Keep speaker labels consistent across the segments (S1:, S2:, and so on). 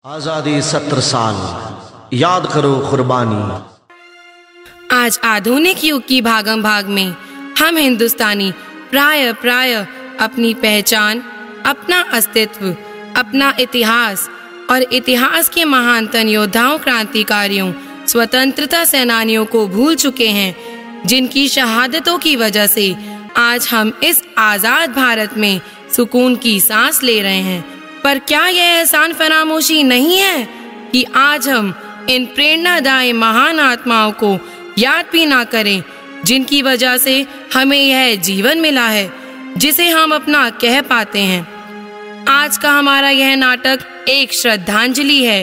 S1: आजादी 70 साल, याद करो कुर्बानी।
S2: आज आधुनिक युग की भागम भाग में हम हिंदुस्तानी प्राय अपनी पहचान, अपना अस्तित्व, अपना इतिहास और इतिहास के महानतम योद्धाओं, क्रांतिकारियों, स्वतंत्रता सेनानियों को भूल चुके हैं, जिनकी शहादतों की वजह से आज हम इस आजाद भारत में सुकून की सांस ले रहे हैं। पर क्या यह एहसान फरामोशी नहीं है कि आज हम इन प्रेरणादायी महान आत्माओं को याद भी ना करें, जिनकी वजह से हमें यह जीवन मिला है जिसे हम अपना कह पाते हैं। आज का हमारा यह नाटक एक श्रद्धांजलि है,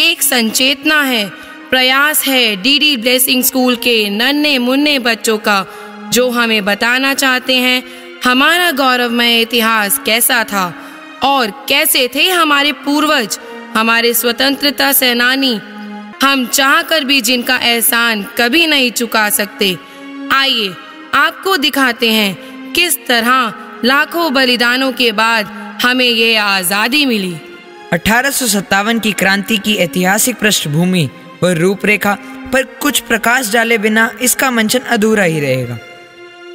S2: एक संचेतना है, प्रयास है डीडी ब्लेसिंग स्कूल के नन्हे मुन्ने बच्चों का, जो हमें बताना चाहते हैं हमारा गौरवमय इतिहास कैसा था और कैसे थे हमारे पूर्वज, हमारे स्वतंत्रता सेनानी, हम चाहकर भी जिनका एहसान कभी नहीं चुका सकते। आइए आपको दिखाते हैं किस तरह लाखों बलिदानों के बाद हमें ये आज़ादी मिली।
S3: 1857 की क्रांति की ऐतिहासिक पृष्ठभूमि व रूपरेखा पर कुछ प्रकाश डाले बिना इसका मंचन अधूरा ही रहेगा।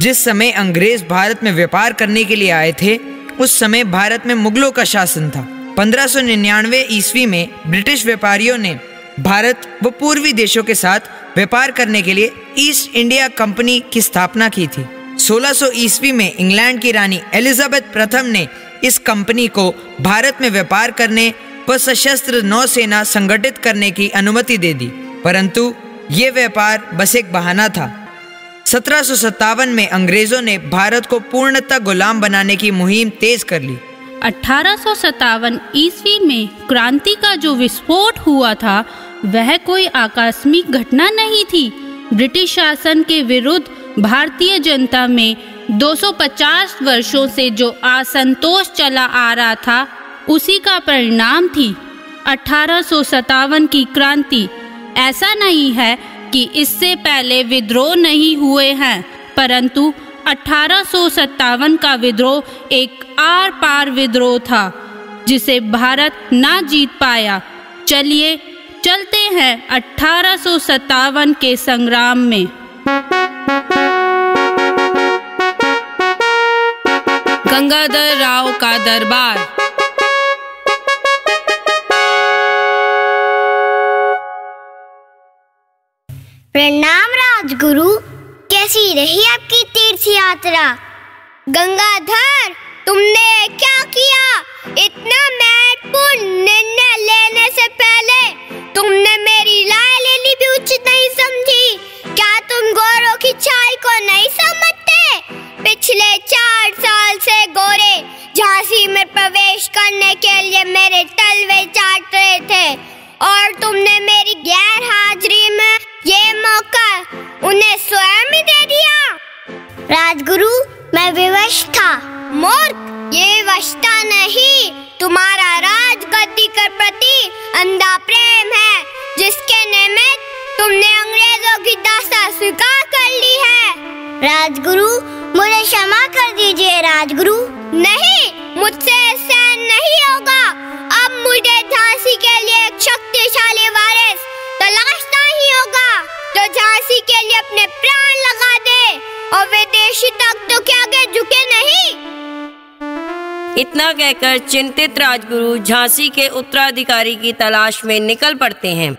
S3: जिस समय अंग्रेज भारत में व्यापार करने के लिए आए थे, उस समय भारत में मुगलों का शासन था। 1599 ईस्वी में ब्रिटिश व्यापारियों ने भारत व पूर्वी देशों के साथ व्यापार करने के लिए ईस्ट इंडिया कंपनी की स्थापना की थी। 1600 ईस्वी में इंग्लैंड की रानी एलिजाबेथ प्रथम ने इस कंपनी को भारत में व्यापार करने व सशस्त्र नौसेना संगठित करने की अनुमति दे दी, परंतु ये व्यापार बस एक बहाना था। 1757 में अंग्रेजों ने भारत को पूर्णतः गुलाम बनाने की मुहिम तेज कर ली।
S4: 1857 ईस्वी में क्रांति का जो विस्फोट हुआ था, वह कोई आकस्मिक घटना नहीं थी। ब्रिटिश शासन के विरुद्ध भारतीय जनता में 250 वर्षों से जो असंतोष चला आ रहा था, उसी का परिणाम थी 1857 की क्रांति। ऐसा नहीं है कि इससे पहले विद्रोह नहीं हुए हैं, परंतु 1857 का विद्रोह एक आर पार विद्रोह था जिसे भारत ना जीत पाया। चलिए चलते हैं 1857 के संग्राम में।
S2: गंगाधर राव का दरबार।
S5: प्रणाम राजगुरु, कैसी रही आपकी तीर्थ यात्रा? गंगाधर, तुमने क्या किया? इतना महत्वपूर्ण निर्णय लेने से पहले तुमने मेरी राय लेनी भी उचित नहीं समझी। क्या तुम गोरों की चाल को नहीं समझते? पिछले 4 साल से गोरे झांसी में प्रवेश करने के लिए मेरे तलवे चाट रहे थे और तुमने मेरी गैर हाजिरी में ये मौका उन्हें स्वयं ही दे दिया। राजगुरु, मैं विवश था। मूर्ख, ये वशता नहीं, तुम्हारा राजगद्दी के प्रति अंधा प्रेम है, जिसके निमित्त तुमने अंग्रेजों की दास्तां स्वीकार कर ली है। राजगुरु, मुझे क्षमा कर दीजिए। राजगुरु, नहीं, मुझसे सहन नहीं होगा। अब मुझे झांसी के लिए एक शक्तिशाली वारिस तलाशना ही होगा, जो झांसी के लिए अपने प्राण लगा दे और विदेशी ताकतों के आगे झुके नहीं।
S6: इतना कहकर चिंतित राजगुरु झांसी के उत्तराधिकारी की तलाश में निकल पड़ते हैं।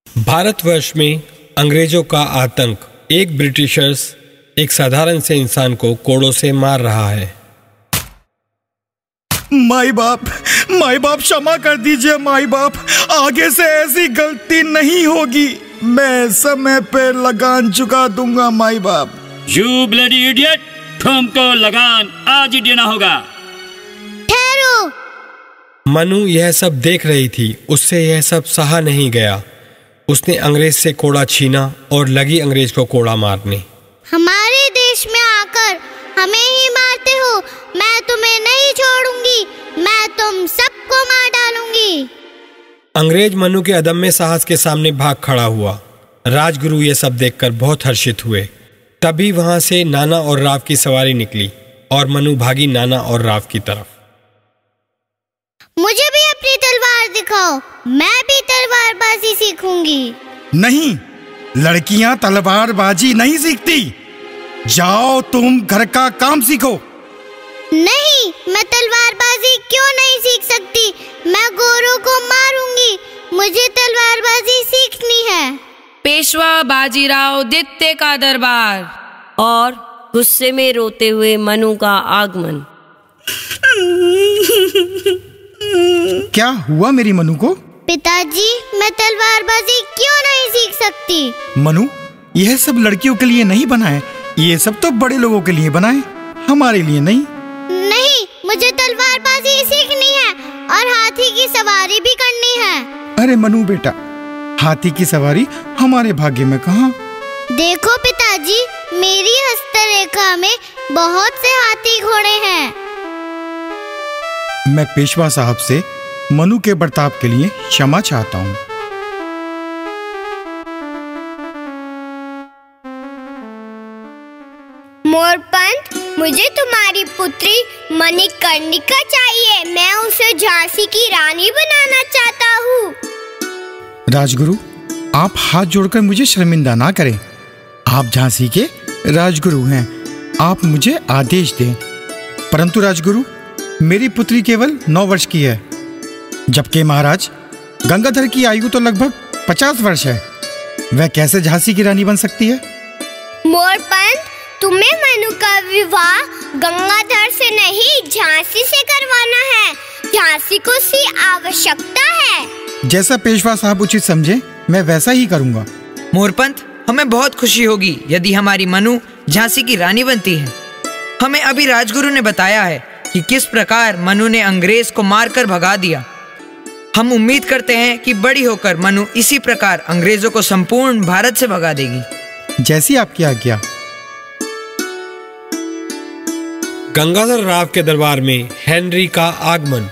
S7: भारतवर्ष में अंग्रेजों का आतंक, एक ब्रिटिशर्स एक साधारण से इंसान को कोड़ों से मार रहा है।
S8: माई बाप क्षमा कर दीजिए। माई बाप, आगे से ऐसी गलती नहीं होगी। मैं समय पे लगान चुका दूंगा। माई बाप।
S9: You bloody idiot! तुमको लगान आज ही देना होगा।
S5: ठहरो।
S7: मनु यह सब देख रही थी, उससे यह सब सहा नहीं गया। उसने अंग्रेज से कोड़ा छीना और लगी अंग्रेज को कोड़ा मारने।
S5: हमारे देश में आकर हमें ही मारते हो। मैं तुम्हें नहीं छोड़ूंगी। मैं तुम सबको मार डालूंगी।
S7: अंग्रेज मनु के अदम्य साहस के सामने भाग खड़ा हुआ। राजगुरु ये सब देखकर बहुत हर्षित हुए। तभी वहां से नाना और राव की सवारी निकली और मनु भागी नाना और राव की तरफ।
S5: मुझे भी अपनी सिखाओ, मैं भी तलवारबाजी सीखूंगी।
S8: नहीं, लड़कियां तलवारबाजी नहीं सीखती। जाओ तुम घर का काम सीखो।
S5: नहीं, मैं तलवारबाजी क्यों नहीं सीख सकती? मैं गोरों को मारूंगी। मुझे तलवारबाजी सीखनी है।
S2: पेशवा बाजीराव द्वितीय का दरबार।
S6: और गुस्से में रोते हुए मनु का आगमन।
S8: क्या हुआ मेरी मनु को?
S5: पिताजी, मैं तलवारबाजी क्यों नहीं सीख सकती?
S8: मनु, यह सब लड़कियों के लिए नहीं बना है। ये सब तो बड़े लोगों के लिए बना है, हमारे लिए नहीं।
S5: नहीं, मुझे तलवारबाजी सीखनी है और हाथी की सवारी भी करनी है।
S8: अरे मनु बेटा, हाथी की सवारी हमारे भाग्य में कहाँ?
S5: देखो पिताजी, मेरी हस्तरेखा में बहुत से हाथी घोड़े हैं।
S8: मैं पेशवा साहब से मनु के बर्ताव के लिए क्षमा चाहता हूँ।
S5: मोरपंथ, मुझे तुम्हारी पुत्री मणिकर्णिका चाहिए। मैं उसे झांसी की रानी बनाना चाहता हूँ।
S8: राजगुरु, आप हाथ जोड़कर मुझे शर्मिंदा ना करें। आप झांसी के राजगुरु हैं, आप मुझे आदेश दें। परंतु राजगुरु, मेरी पुत्री केवल 9 वर्ष की है, जबकि महाराज गंगाधर की आयु तो लगभग 50 वर्ष है। वह कैसे झांसी की रानी बन सकती है?
S5: मोरपंथ, तुम्हें मनु का विवाह गंगाधर से नहीं, झांसी से करवाना है। झांसी को सी आवश्यकता है।
S8: जैसा पेशवा साहब उचित समझे, मैं वैसा ही करूँगा।
S3: मोरपंथ, हमें बहुत खुशी होगी यदि हमारी मनु झांसी की रानी बनती है। हमें अभी राजगुरु ने बताया है कि किस प्रकार मनु ने अंग्रेज को मारकर भगा दिया। हम उम्मीद करते हैं कि बड़ी होकर मनु इसी प्रकार अंग्रेजों को संपूर्ण भारत से भगा देगी।
S8: जैसी आपकी आज्ञा।
S7: गंगाधर राव के दरबार में हेनरी का आगमन।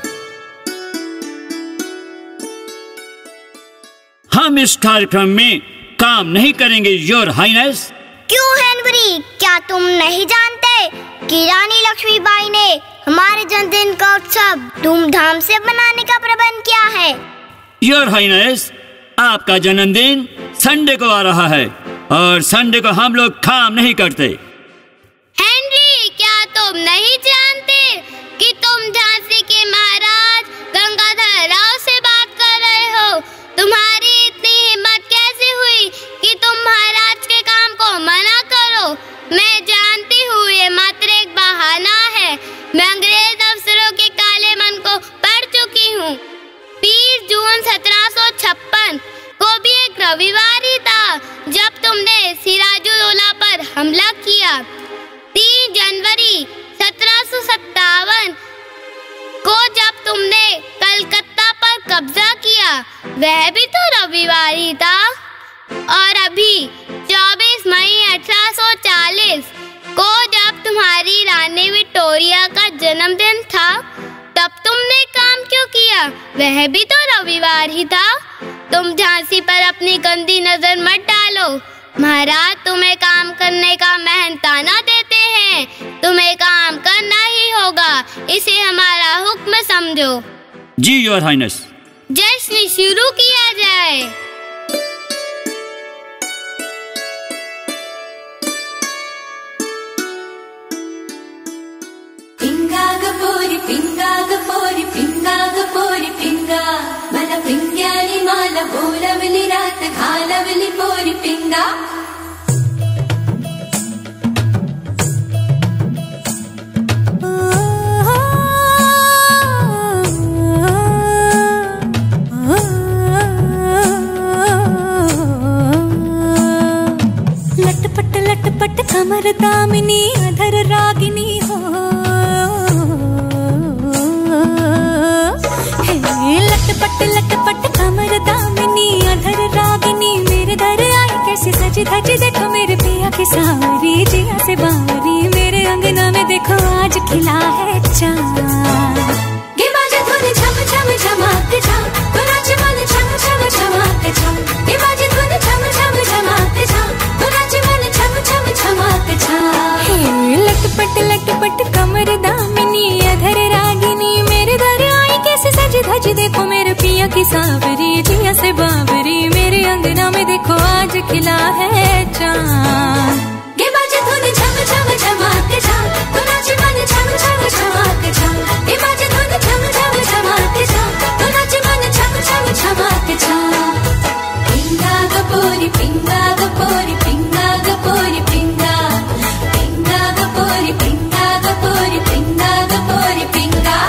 S9: हम इस कार्यक्रम में काम नहीं करेंगे योर हाइनेस।
S5: क्यों हेनरी, क्या तुम नहीं जानते कि रानी लक्ष्मीबाई ने हमारे जन्मदिन का उत्सव धूमधाम से मनाने का प्रबंध किया है?
S9: योर हाइनेस, आपका जन्मदिन संडे को आ रहा है और संडे को हम लोग काम नहीं करते।
S5: हेनरी, क्या तुम नहीं जानते कि तुम झांसी के महाराज गंगाधर राव से बात कर रहे हो? तुम्हारी इतनी हिम्मत कैसे हुई कि तुम महाराज के काम को मना करो? मैं जानती हूँ ये मात्र एक बहाना है। मैं अंग्रेज अफसरों के काले मन को पढ़ चुकी हूँ। 20 जून 1756 को भी एक रविवार ही था जब तुमने सिराजुद्दौला पर हमला किया। 3 जनवरी 1757 को जब तुमने कलकत्ता पर कब्जा किया, वह भी तो रविवार ही था। और अभी 24 मई 1840 को जब तुम्हारी रानी विक्टोरिया का जन्मदिन था, तब तुमने काम क्यों किया? वह भी तो रविवार ही था। तुम झांसी पर अपनी गंदी नजर मत डालो। महाराज तुम्हें काम करने का मेहनताना देते हैं। तुम्हें काम करना ही होगा, इसे हमारा हुक्म समझो।
S9: जी योर हाइनेस।
S5: जश्न शुरू किया जाए।
S10: पिंगा गपोरी पिंगा मला पिंग्यानी माला बोलवली रात घालवली पोरी पिंगा। लटपट कमर दामिनी अधर रागिनी हो। लटपट कमर दामिनी अधर रागिनी मेरे दर आई कैसे सजी धजी। देखो मेरे पिया की सावरी जिया से बावरी, मेरे अंगना में देखो आज खिला है चाँद। गे बाजे धुन झम झम झमाक झम, तो नाचे मन झम झम झमाक झम। गे बाजे धुन झम झम झमाक झम, तो नाचे मन झम झम झमाक झम। लटपट कमर दामिनी अधर रागिनी मेरे दर आई कैसे सजी धजी। धजी देखो मेरे पिया की सावरी, जिया से बावरी मेरे अंगना में देखो आज खिला है चांद। गे बाजे धुन झम झम झमाक झाम, तो नाचे मन झम झम झमाक झाम। गे बाजे धुन झम झम झमाक झाम, तो नाचे मन झम झम झमाक झाम। पिंगा गपोरी पिंगा गपोरी पिंगा गपोरी पिंगा, पिंगा गपोरी पिंगा गपोरी पिंगा गपोरी पिंगा।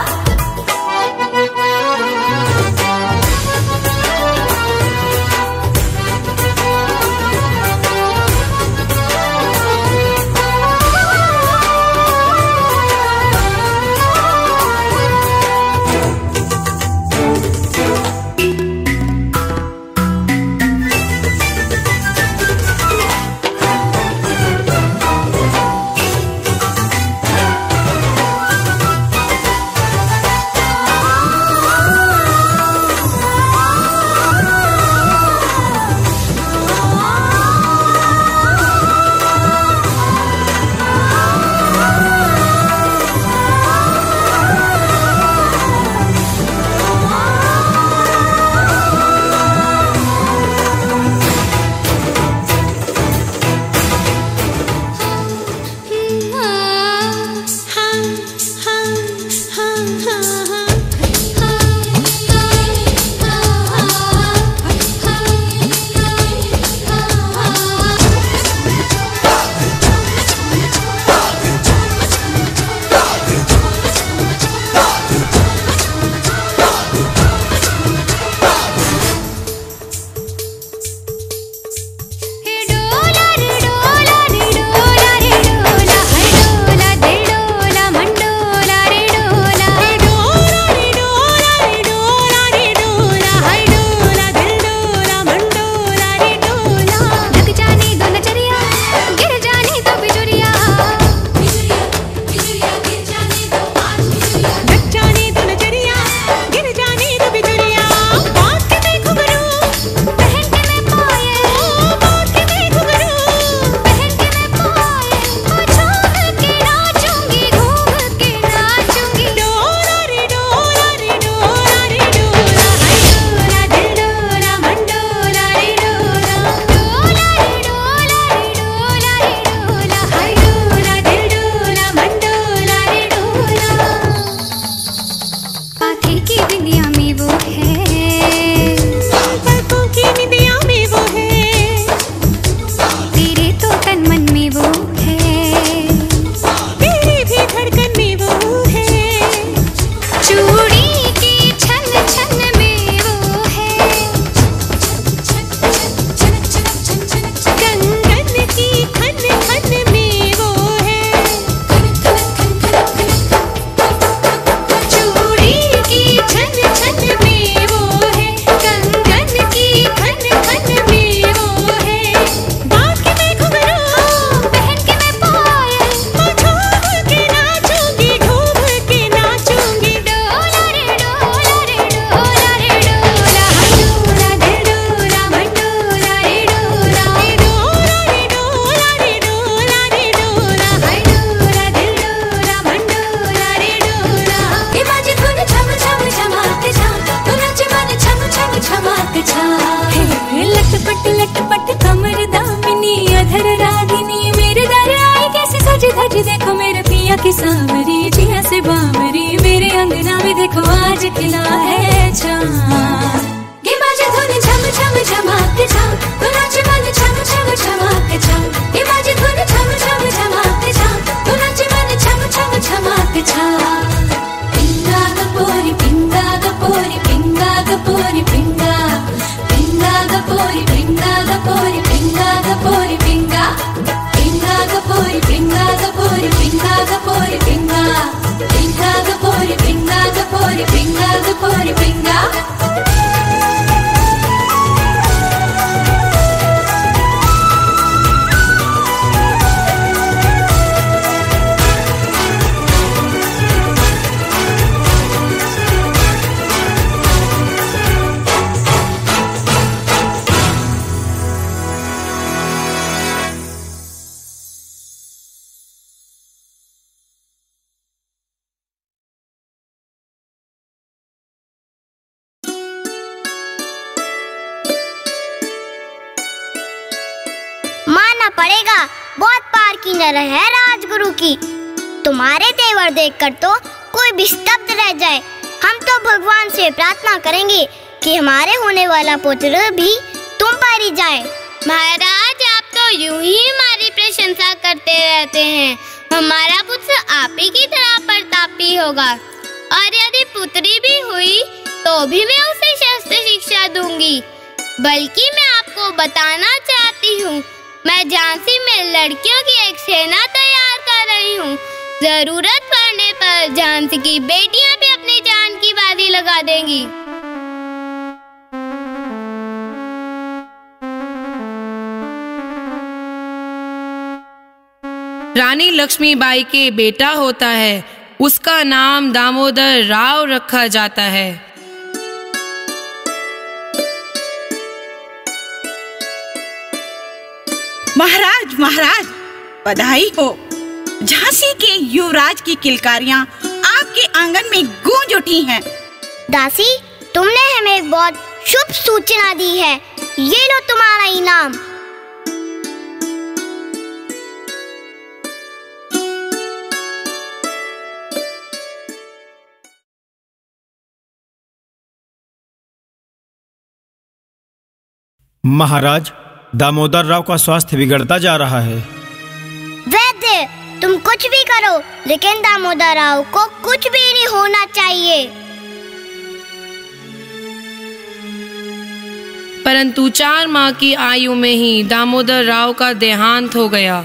S10: की सांवरी जिया से बावरी मेरे अंगना में देखो आज खिला है चांद। गे बाजे धुन झम झम झमाक झाम, तो नाचे मन झम झम झमाक झाम। गे बाजे धुन झम झम झमाक झाम, तो नाचे मन झम झम झमाक झाम। पिंगा गपोरी पिंगा गपोरी पिंगा गपोरी पिंगा, पिंगा गपोरी पिंगा गपोरी पिंगा गपोरी पिंगा, पिंगा गपोरी पिंगा गपोरी पिंगा गपोरी पिंगा, पिंगा गपोरी पिंगा गपोरी पिंगा गपोरी पिंगा।
S5: पड़ेगा। बहुत पार की नजर है राजगुरु की। तुम्हारे तेवर देखकर तो कोई भी स्तब्ध रह जाए। हम तो भगवान से प्रार्थना करेंगे कि हमारे होने वाला पुत्र भी तुम पर ही जाए।
S11: महाराज, आप तो यूं ही हमारी प्रशंसा करते रहते हैं। हमारा पुत्र आप ही की तरह प्रतापी होगा, और यदि पुत्री भी हुई तो भी मैं उसे शस्त्र शिक्षा दूंगी। बल्कि मैं आपको बताना चाहती हूँ, मैं झांसी में लड़कियों की एक सेना तैयार कर रही हूँ। जरूरत पड़ने पर झांसी की बेटियां भी अपनी जान की बाजी लगा देंगी।
S2: रानी लक्ष्मीबाई के बेटा होता है, उसका नाम दामोदर राव रखा जाता है।
S12: महाराज, महाराज, बधाई हो। झांसी के युवराज की किलकारियां आपके आंगन में गूंज उठी हैं।
S5: दासी, तुमने हमें बहुत शुभ सूचना दी है। ये लो तुम्हारा इनाम।
S13: महाराज, दामोदर राव का स्वास्थ्य बिगड़ता जा रहा है।
S5: वैद्य, तुम कुछ भी करो, लेकिन दामोदर राव को कुछ भी नहीं होना चाहिए।
S2: परंतु 4 माह की आयु में ही दामोदर राव का देहांत हो गया।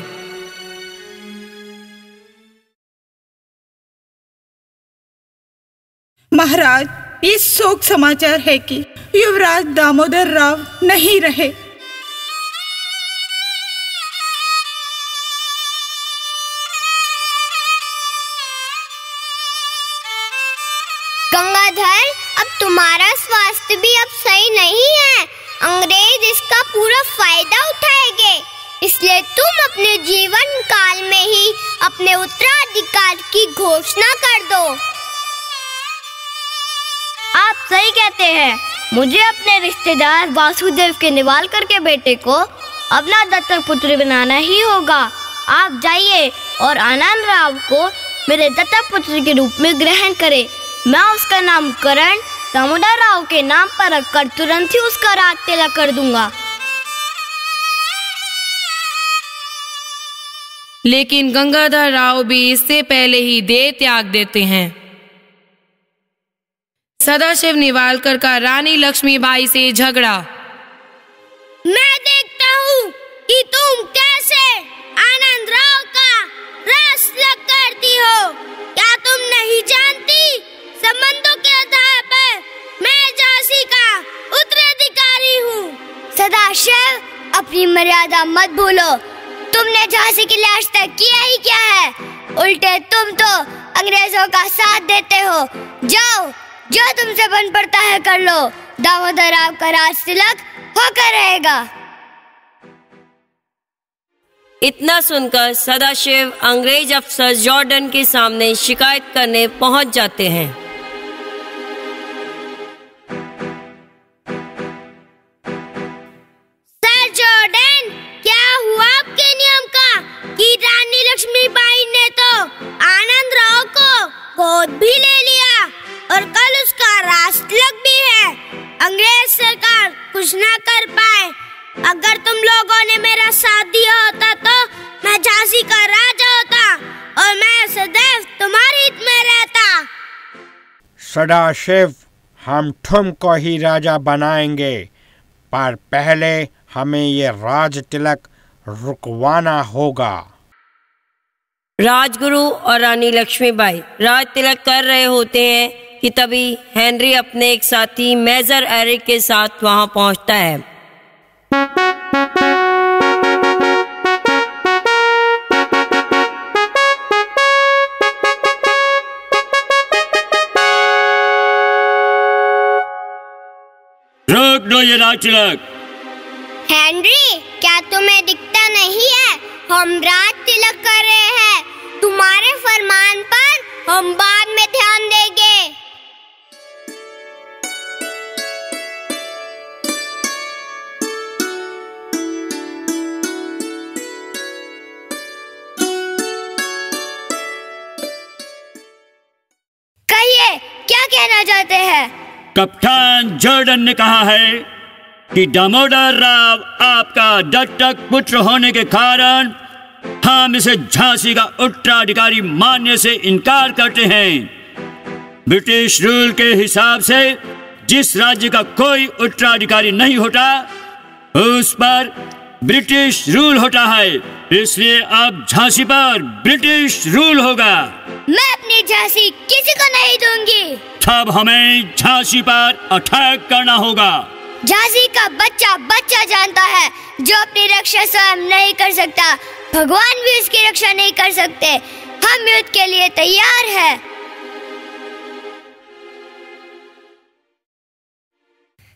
S12: महाराज, ये शोक समाचार है कि युवराज दामोदर राव नहीं रहे।
S5: गंगाधर, अब तुम्हारा स्वास्थ्य भी अब सही नहीं है। अंग्रेज इसका पूरा फायदा उठाएंगे, इसलिए तुम अपने जीवन काल में ही अपने उत्तराधिकार की घोषणा कर दो। आप सही कहते हैं। मुझे अपने रिश्तेदार वासुदेव के निवालकर के बेटे को अपना दत्तक पुत्र बनाना ही होगा। आप जाइए और आनंद राव को मेरे दत्तक पुत्र के रूप में ग्रहण करें। मैं उसका नामकरण दामोदर राव के नाम पर रखकर तुरंत ही उसका राज तिलक कर दूंगा।
S2: लेकिन गंगाधर राव भी इससे पहले ही देह त्याग देते हैं। सदाशिव निवालकर का रानी लक्ष्मीबाई से झगड़ा।
S11: मैं देखता हूँ कि तुम कैसे आनंद राव का रास तिलक करती हो। क्या तुम नहीं जानती, संबंधों के आधार पर मैं झांसी का उत्तराधिकारी हूँ।
S5: सदाशिव, अपनी मर्यादा मत भूलो। तुमने झांसी के लिए आज तक किया ही क्या है? उल्टे तुम तो अंग्रेजों का साथ देते हो। जाओ, जो तुमसे बन पड़ता है कर लो। दामोदर राव का राज तिलक होकर रहेगा।
S6: इतना सुनकर सदाशिव अंग्रेज अफसर जॉर्डन के सामने शिकायत करने पहुंच जाते हैं।
S11: सर जॉर्डन, क्या हुआ आपके नियम का कि रानी लक्ष्मीबाई ने तो आनंद राव को गोद भी ले लिया और कल उसका राज तिलक भी है। अंग्रेज सरकार कुछ ना कर पाए। अगर तुम लोगों ने मेरा साथ दिया होता तो मैं झांसी का राजा होता और मैं सदैव तुम्हारे हित में रहता।
S14: सदाशिव, हम तुमको ही राजा बनाएंगे, पर पहले हमें ये राज तिलक रुकवाना होगा।
S6: राजगुरु और रानी लक्ष्मीबाई राज तिलक कर रहे होते हैं कि तभी हेनरी अपने एक साथी मेजर एरिक के साथ वहां पहुंचता है।
S9: रोक दो ये राज तिलक।
S5: हेनरी, क्या तुम्हें दिखता नहीं है? हम राज तिलक कर रहे हैं। तुम्हारे फरमान पर हम बाद में ध्यान देंगे। देना चाहते हैं?
S9: कप्तान जॉर्डन ने कहा है कि दामोदर राव आपका दत्तक पुत्र होने के कारण हम इसे झांसी का उत्तराधिकारी मानने से इनकार करते हैं। ब्रिटिश रूल के हिसाब से जिस राज्य का कोई उत्तराधिकारी नहीं होता उस पर ब्रिटिश रूल होता है, इसलिए अब झांसी पर ब्रिटिश रूल होगा।
S5: मैं अपनी झांसी किसी को नहीं दूंगी।
S9: तब हमें झांसी पर अटैक करना होगा।
S5: झांसी का बच्चा बच्चा जानता है जो अपनी रक्षा स्वयं नहीं कर सकता, भगवान भी उसकी रक्षा नहीं कर सकते। हम युद्ध के लिए तैयार हैं।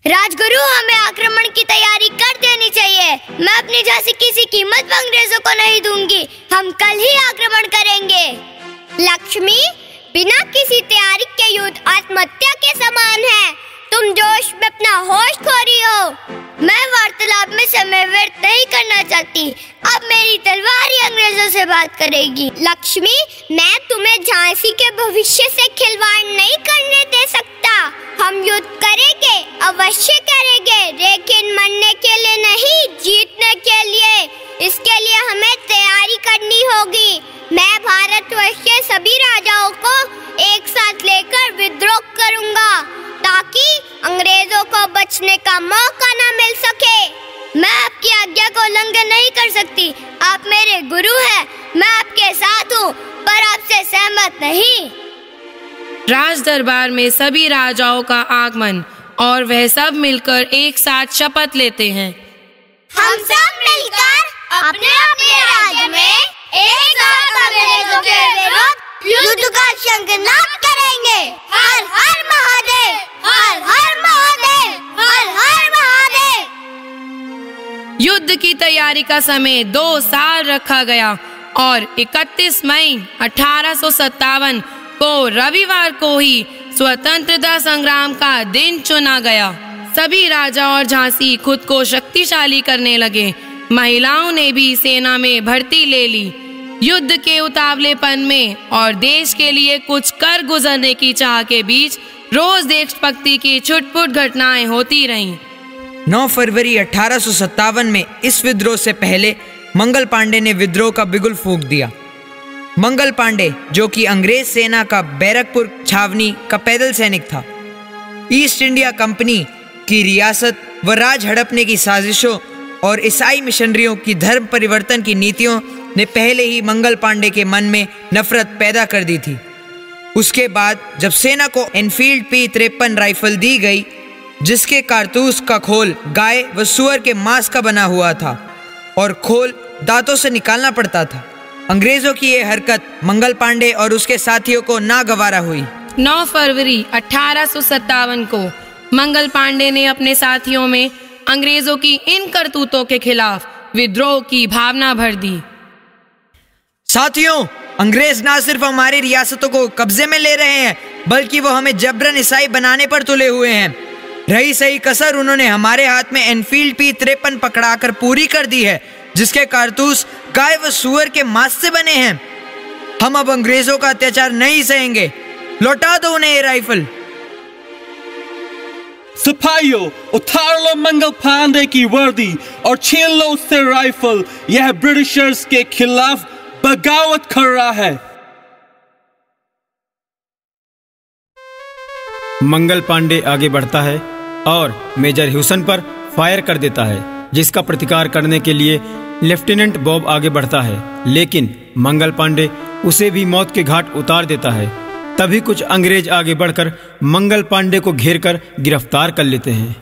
S5: राजगुरु, हमें आक्रमण की तैयारी कर देनी चाहिए। मैं अपनी झांसी किसी कीमत पर अंग्रेजों को नहीं दूंगी। हम कल ही आक्रमण करेंगे। लक्ष्मी, बिना किसी तैयारी के युद्ध आत्महत्या के समान है। तुम जोश में अपना होश खो रही हो। मैं वार्तालाप में समय व्यर्थ नहीं करना चाहती। अब मेरी तलवार ही अंग्रेजों से बात करेगी। लक्ष्मी, मैं तुम्हें झांसी के भविष्य से खिलवाड़ नहीं करने दे सकता। हम युद्ध करेंगे, अवश्य करेंगे, लेकिन मरने के लिए नहीं, जीतने के लिए। इसके लिए हमें तैयारी करनी होगी। मैं भारतवर्ष के सभी राजाओं को एक साथ लेकर विद्रोह करूंगा ताकि अंग्रेजों को बचने का मौका न मिल सके। मैं आपकी आज्ञा को उल्लंघन नहीं कर सकती। आप मेरे गुरु हैं, मैं आपके साथ हूँ, पर आपसे सहमत नहीं।
S2: राज दरबार में सभी राजाओं का आगमन और वह सब मिलकर एक साथ शपथ लेते हैं।
S5: हम सब मिलकर अपने अपने राज्य में एक साथ अंग्रेजों के विरुद्ध युद्ध का संघर्ष करेंगे। हर हर महादेव, हर हर महादेव, हर हर महादेव।
S2: युद्ध की तैयारी का समय 2 साल रखा गया और 31 मई 1857 को रविवार को ही स्वतंत्रता संग्राम का दिन चुना गया। सभी राजा और झांसी खुद को शक्तिशाली करने लगे। महिलाओं ने भी सेना में भर्ती ले ली। युद्ध के उतावलेपन में और देश के लिए कुछ कर गुजरने की चाह के बीच रोज देशभक्ति की छुटपुट घटनाएं होती रहीं।
S3: 9 फरवरी 1857 में इस विद्रोह से पहले मंगल पांडे ने विद्रोह का बिगुल फूंक दिया। मंगल पांडे, जो कि अंग्रेज सेना का बैरकपुर छावनी का पैदल सैनिक था, ईस्ट इंडिया कंपनी की रियासत व राज हड़पने की साजिशों और ईसाई मिशनरियों की धर्म परिवर्तन की नीतियों ने पहले ही मंगल पांडे के मन में नफरत पैदा कर दी थी। उसके बाद जब सेना को एनफील्ड P53 राइफल दी गई, जिसके कारतूस का खोल गाय व सुअर के मांस का बना हुआ था और खोल दांतों से निकालना पड़ता था, अंग्रेजों की ये हरकत मंगल पांडे और उसके साथियों को नागवारा हुई।
S2: 9 फरवरी 1857 को मंगल पांडे ने अपने साथियों में अंग्रेजों की इन करतूतों के खिलाफ विद्रोह की भावना भर दी।
S3: साथियों, अंग्रेज ना सिर्फ हमारी रियासतों को कब्जे में ले रहे हैं, बल्कि वो हमें जबरन ईसाई बनाने पर तुले हुए हैं। रही सही कसर उन्होंने हमारे हाथ में एनफील्ड P53 पकड़ाकर पूरी कर दी है, जिसके कारतूस गाय व सुअर के मांस से बने हैं। हम अब अंग्रेजों का अत्याचार नहीं सहेंगे। लौटा दो उन्हें ये राइफल।
S15: सिपाहियों, उतार लो मंगल पांडे की वर्दी और छीन लो उससे राइफल। यह ब्रिटिशर्स के खिलाफ बगावत कर रहा है।
S13: मंगल पांडे आगे बढ़ता है और मेजर ह्यूसन पर फायर कर देता है, जिसका प्रतिकार करने के लिए लेफ्टिनेंट बॉब आगे बढ़ता है, लेकिन मंगल पांडे उसे भी मौत के घाट उतार देता है। तभी कुछ अंग्रेज आगे बढ़कर मंगल पांडे को घेरकर गिरफ्तार कर लेते हैं।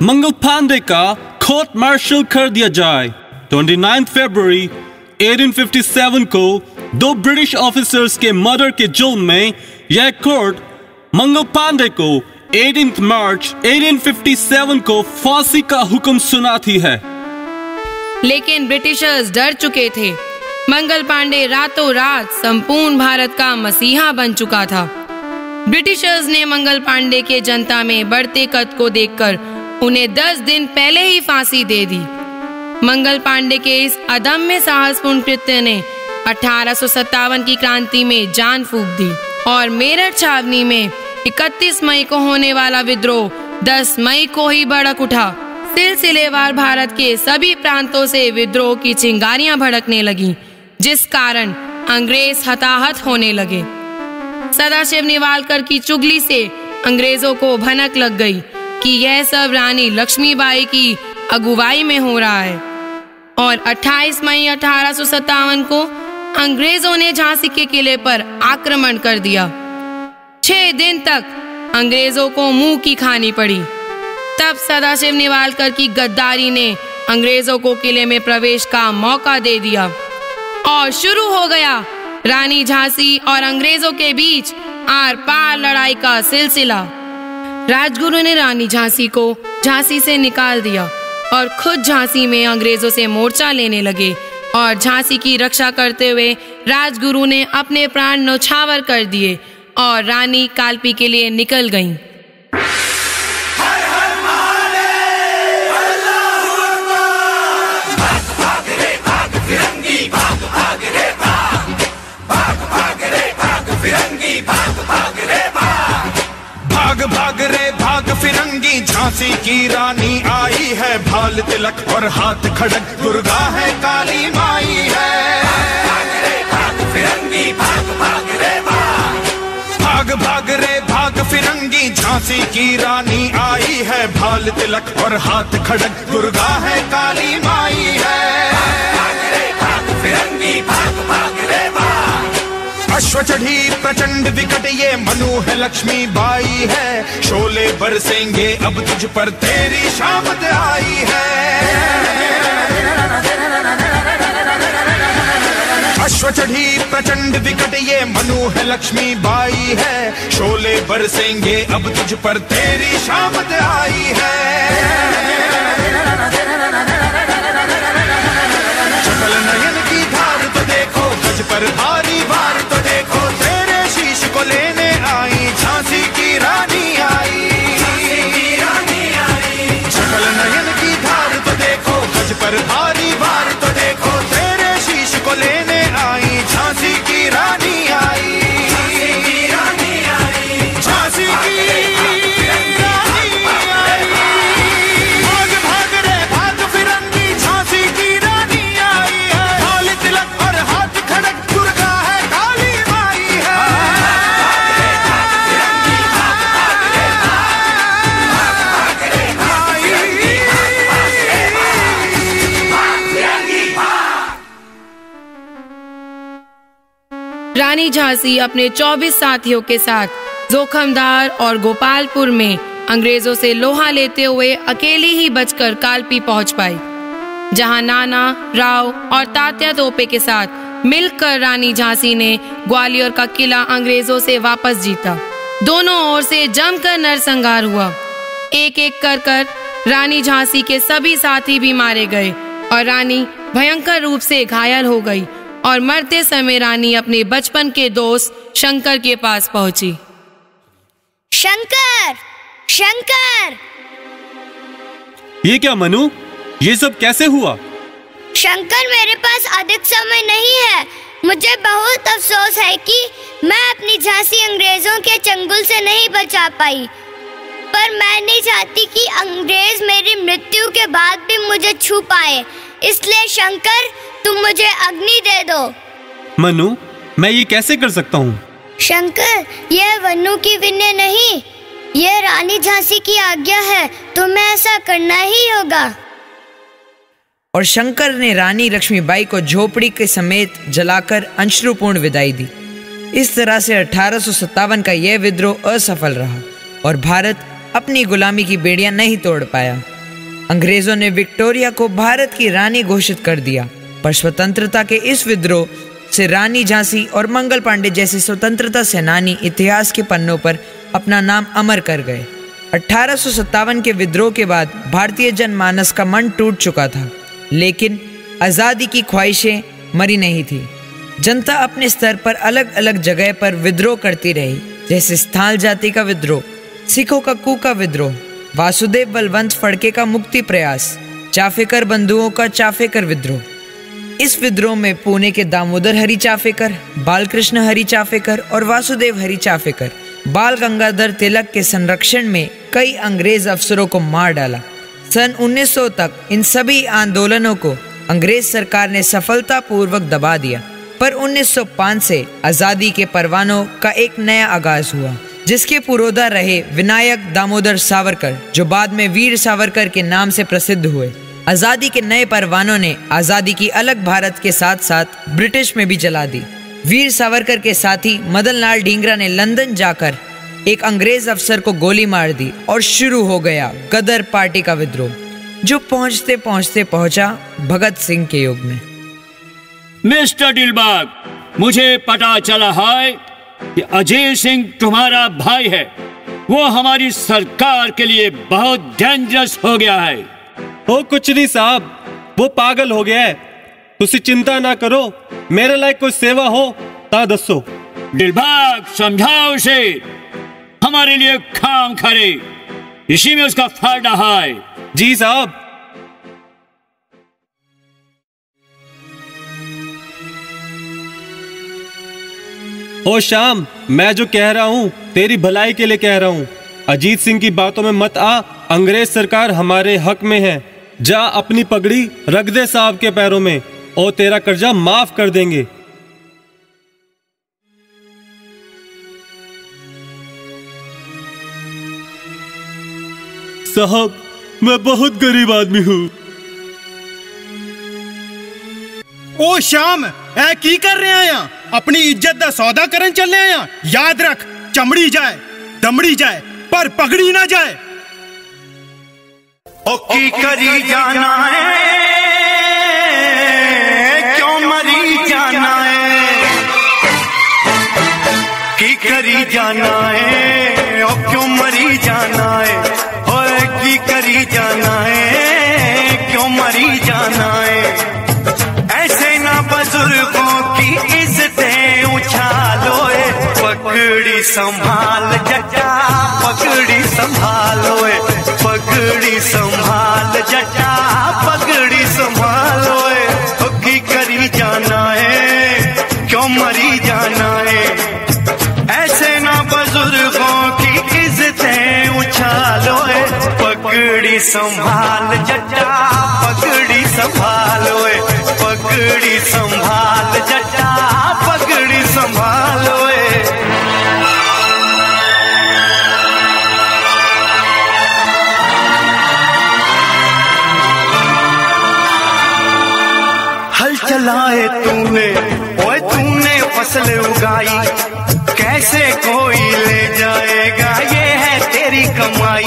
S15: मंगल पांडे का कोर्ट मार्शल कर दिया जाए। 29 फरवरी 1857 को 2 ब्रिटिश ऑफिसर्स के मर्डर के जुर्म में यह कोर्ट मंगल पांडे को 18 मार्च 1857 को फांसी का हुक्म सुनाती है।
S2: लेकिन ब्रिटिशर्स डर चुके थे। मंगल पांडे रातों रात संपूर्ण भारत का मसीहा बन चुका था। ब्रिटिशर्स ने मंगल पांडे के जनता में बढ़ते कद को देखकर उन्हें 10 दिन पहले ही फांसी दे दी। मंगल पांडे के इस अदम्य साहसपूर्ण कृत्य ने 1857 की क्रांति में जान फूंक दी। और मेरठ छावनी में 31 मई को होने वाला विद्रोह 10 मई को ही भड़क उठा। सिलसिलेवार भारत के सभी प्रांतों से विद्रोह की चिंगारियां भड़कने लगी, जिस कारण अंग्रेज हताहत होने लगे। सदाशिव निवालकर की चुगली से अंग्रेजों को भनक लग गई कि यह सब रानी लक्ष्मीबाई की अगुवाई में हो रहा है, और 28 मई 1857 को अंग्रेजों ने झांसी के किले पर आक्रमण कर दिया। 6 दिन तक अंग्रेजों को मुंह की खानी पड़ी। तब सदाशिव निवालकर की गद्दारी ने अंग्रेजों को किले में प्रवेश का मौका दे दिया और शुरू हो गया रानी झांसी और अंग्रेजों के बीच आर पार लड़ाई का सिलसिला। राजगुरु ने रानी झांसी को झांसी से निकाल दिया और खुद झांसी में अंग्रेजों से मोर्चा लेने लगे, और झांसी की रक्षा करते हुए राजगुरु ने अपने प्राण न्यौछावर कर दिए और रानी कालपी के लिए निकल गईं।
S16: भाग भाग रे भाग फिरंगी, झांसी की रानी आई है, भाल तिलक और हाथ खड़क, दुर्गा है काली माई है। भाग रे भाग फिरंगी, भाग भाग रे भाग भाग रे भाग फिरंगी, झांसी की रानी आई है, भाल तिलक और हाथ खड़क, दुर्गा है काली माई है। भाग रे भाग फिरंगी, भाग भाग रे अश्व चढ़ी प्रचंड विकट, ये मनु है लक्ष्मी बाई है, शोले बरसेंगे अब तुझ पर, तेरी शामत आई है। अश्व चढ़ी प्रचंड विकट, ये मनु है लक्ष्मी बाई है, शोले बरसेंगे अब तुझ पर, तेरी शामत आई है। चपल नयन की धार तो देखो, गज पर भारी भार तो देखो, तेरे शीश को लेने आई झांसी की रानी आई। चपल नयन की धार तो देखो, गज पर भारी भार तो देखो, तेरे शीश को लेने आई झांसी की रानी आई। झांसी की
S2: रानी झांसी अपने 24 साथियों के साथ जोखमदार और गोपालपुर में अंग्रेजों से लोहा लेते हुए अकेली ही बचकर कालपी पहुंच पाई, जहां नाना राव और तात्या तोपे के साथ मिलकर रानी झांसी ने ग्वालियर का किला अंग्रेजों से वापस जीता। दोनों ओर से जमकर नरसंहार हुआ। एक एक कर रानी झांसी के सभी साथी भी मारे गए और रानी भयंकर रूप से घायल हो गई, और मरते समय रानी अपने बचपन के दोस्त शंकर के पास पहुंची।
S5: शंकर, शंकर!
S15: ये क्या मनु, ये सब कैसे हुआ?
S5: शंकर, मेरे पास अधिक समय नहीं है। मुझे बहुत अफसोस है कि मैं अपनी झांसी अंग्रेजों के चंगुल से नहीं बचा पाई, पर मैं नहीं चाहती कि अंग्रेज मेरी मृत्यु के बाद भी मुझे छू पाए। इसलिए शंकर, तुम मुझे अग्नि दे दो।
S15: मनु, मैं ये कैसे कर सकता हूँ?
S5: शंकर, यह वनु की विनय नहीं, यह रानी झांसी की आज्ञा है। तुम्हें ऐसा करना ही होगा।
S3: और शंकर ने रानी लक्ष्मीबाई को झोपड़ी के समेत जलाकर अंशुपूर्ण विदाई दी। इस तरह से 1857 का यह विद्रोह असफल रहा और भारत अपनी गुलामी की बेड़ियां नहीं तोड़ पाया। अंग्रेजों ने विक्टोरिया को भारत की रानी घोषित कर दिया, पर स्वतंत्रता के इस विद्रोह से रानी झांसी और मंगल पांडे जैसे स्वतंत्रता सेनानी इतिहास के पन्नों पर अपना नाम अमर कर गए। 1857 के विद्रोह के बाद भारतीय जनमानस का मन टूट चुका था, लेकिन आज़ादी की ख्वाहिशें मरी नहीं थी। जनता अपने स्तर पर अलग अलग जगह पर विद्रोह करती रही, जैसे स्थाल जाति का विद्रोह, सिखों का कूका विद्रोह, वासुदेव बलवंत फड़के का मुक्ति प्रयास, चाफेकर बंधुओं का चाफेकर विद्रोह। इस विद्रोह में पुणे के दामोदर हरि चाफेकर, बालकृष्ण हरि चाफेकर और वासुदेव हरि चाफेकर बाल गंगाधर तिलक के संरक्षण में कई अंग्रेज अफसरों को मार डाला। सन 1900 तक इन सभी आंदोलनों को अंग्रेज सरकार ने सफलतापूर्वक दबा दिया, पर 1905 से आजादी के परवानों का एक नया आगाज हुआ, जिसके पुरोधा रहे विनायक दामोदर सावरकर, जो बाद में वीर सावरकर के नाम से प्रसिद्ध हुए। आजादी के नए परवानों ने आजादी की अलग भारत के साथ साथ ब्रिटिश में भी जला दी। वीर सावरकर के साथी मदन लाल ढींगरा ने लंदन जाकर एक अंग्रेज अफसर को गोली मार दी और शुरू हो गया गदर पार्टी का विद्रोह, जो पहुंचते पहुंचते पहुंचा भगत सिंह के युग में।
S9: मिस्टर दिलबाग, मुझे पता चला है कि अजय सिंह तुम्हारा भाई है। वो हमारी सरकार के लिए बहुत डेंजरस हो गया है।
S15: ओ कुछ नहीं साहब, वो पागल हो गया है। तुसी चिंता ना करो, मेरे लायक कोई सेवा हो ता दसो।
S9: दिलबाग समझाओ उसे, हमारे लिए काम करे, इसी में उसका फायदा है।
S15: जी साहब। ओ श्याम, मैं जो कह रहा हूँ तेरी भलाई के लिए कह रहा हूँ। अजीत सिंह की बातों में मत आ, अंग्रेज सरकार हमारे हक में है। जा अपनी पगड़ी रख दे साहब के पैरों में और तेरा कर्जा माफ कर देंगे। साहब, मैं बहुत गरीब आदमी हूँ।
S17: ओ श्याम, ऐ की कर रहे हैं? अपनी इज्जत दा सौदा करन चल रहे हैं? याद रख, चमड़ी जाए दमड़ी जाए पर पगड़ी ना जाए।
S16: ओ की करी जाना है, क्यों मरी जाना है, की करी जाना है, ओ क्यों मरी जाना है, और की करी जाना है, क्यों मरी जाना है। ऐसे ना बुजुर्गों की इज्जतें उछालो, पगड़ी संभाल जटा, पगड़ी संभालो, पगड़ी संभाल जटा, पगड़ी संभालो। की करी जाना है, क्यों मरी जाना है। ऐसे ना बुजुर्गों की इज्जतें उछालो, पगड़ी संभाल जटा, पगड़ी संभालो, पगड़ी संभाल जटा, पगड़ी संभालो। हल चलाए तूने, ओए तूने फसल उगाई, कैसे कोई ले जाएगा, ये है तेरी कमाई।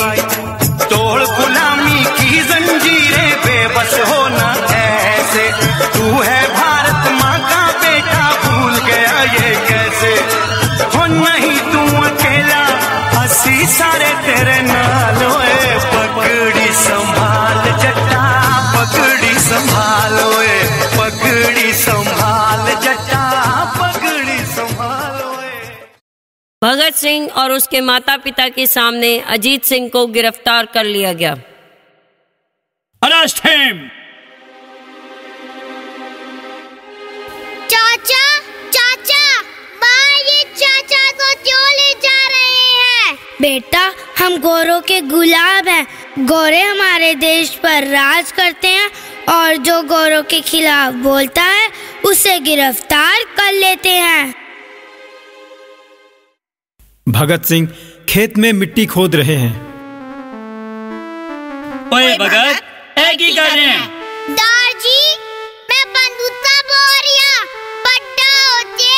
S16: तोड़ गुलामी की जंजीरें, बेबस होना ऐसे, तू है भारत माँ का बेटा, भूल गया ये कैसे। हो नहीं तू अकेला, हंसी सारे तेरे नाल, पगड़ी संभाल जटा, पगड़ी संभालो, पगड़ी संभाल जटा, पगड़ी संभालो।
S6: भगत सिंह और उसके माता पिता के सामने अजीत सिंह को गिरफ्तार कर लिया गया।
S9: Arrest him.
S5: चाचा, चाचा, ये चाचा को क्यों ले जा रहे हैं? बेटा, हम गोरों के गुलाब हैं। गोरे हमारे देश पर राज करते हैं और जो गोरों के खिलाफ बोलता है उसे गिरफ्तार कर लेते हैं।
S13: भगत सिंह खेत में मिट्टी खोद रहे हैं।
S9: ओए भगत, की कर रहे हैं?
S5: दारजी, मैं बंदूका बोरिया बड्डा होते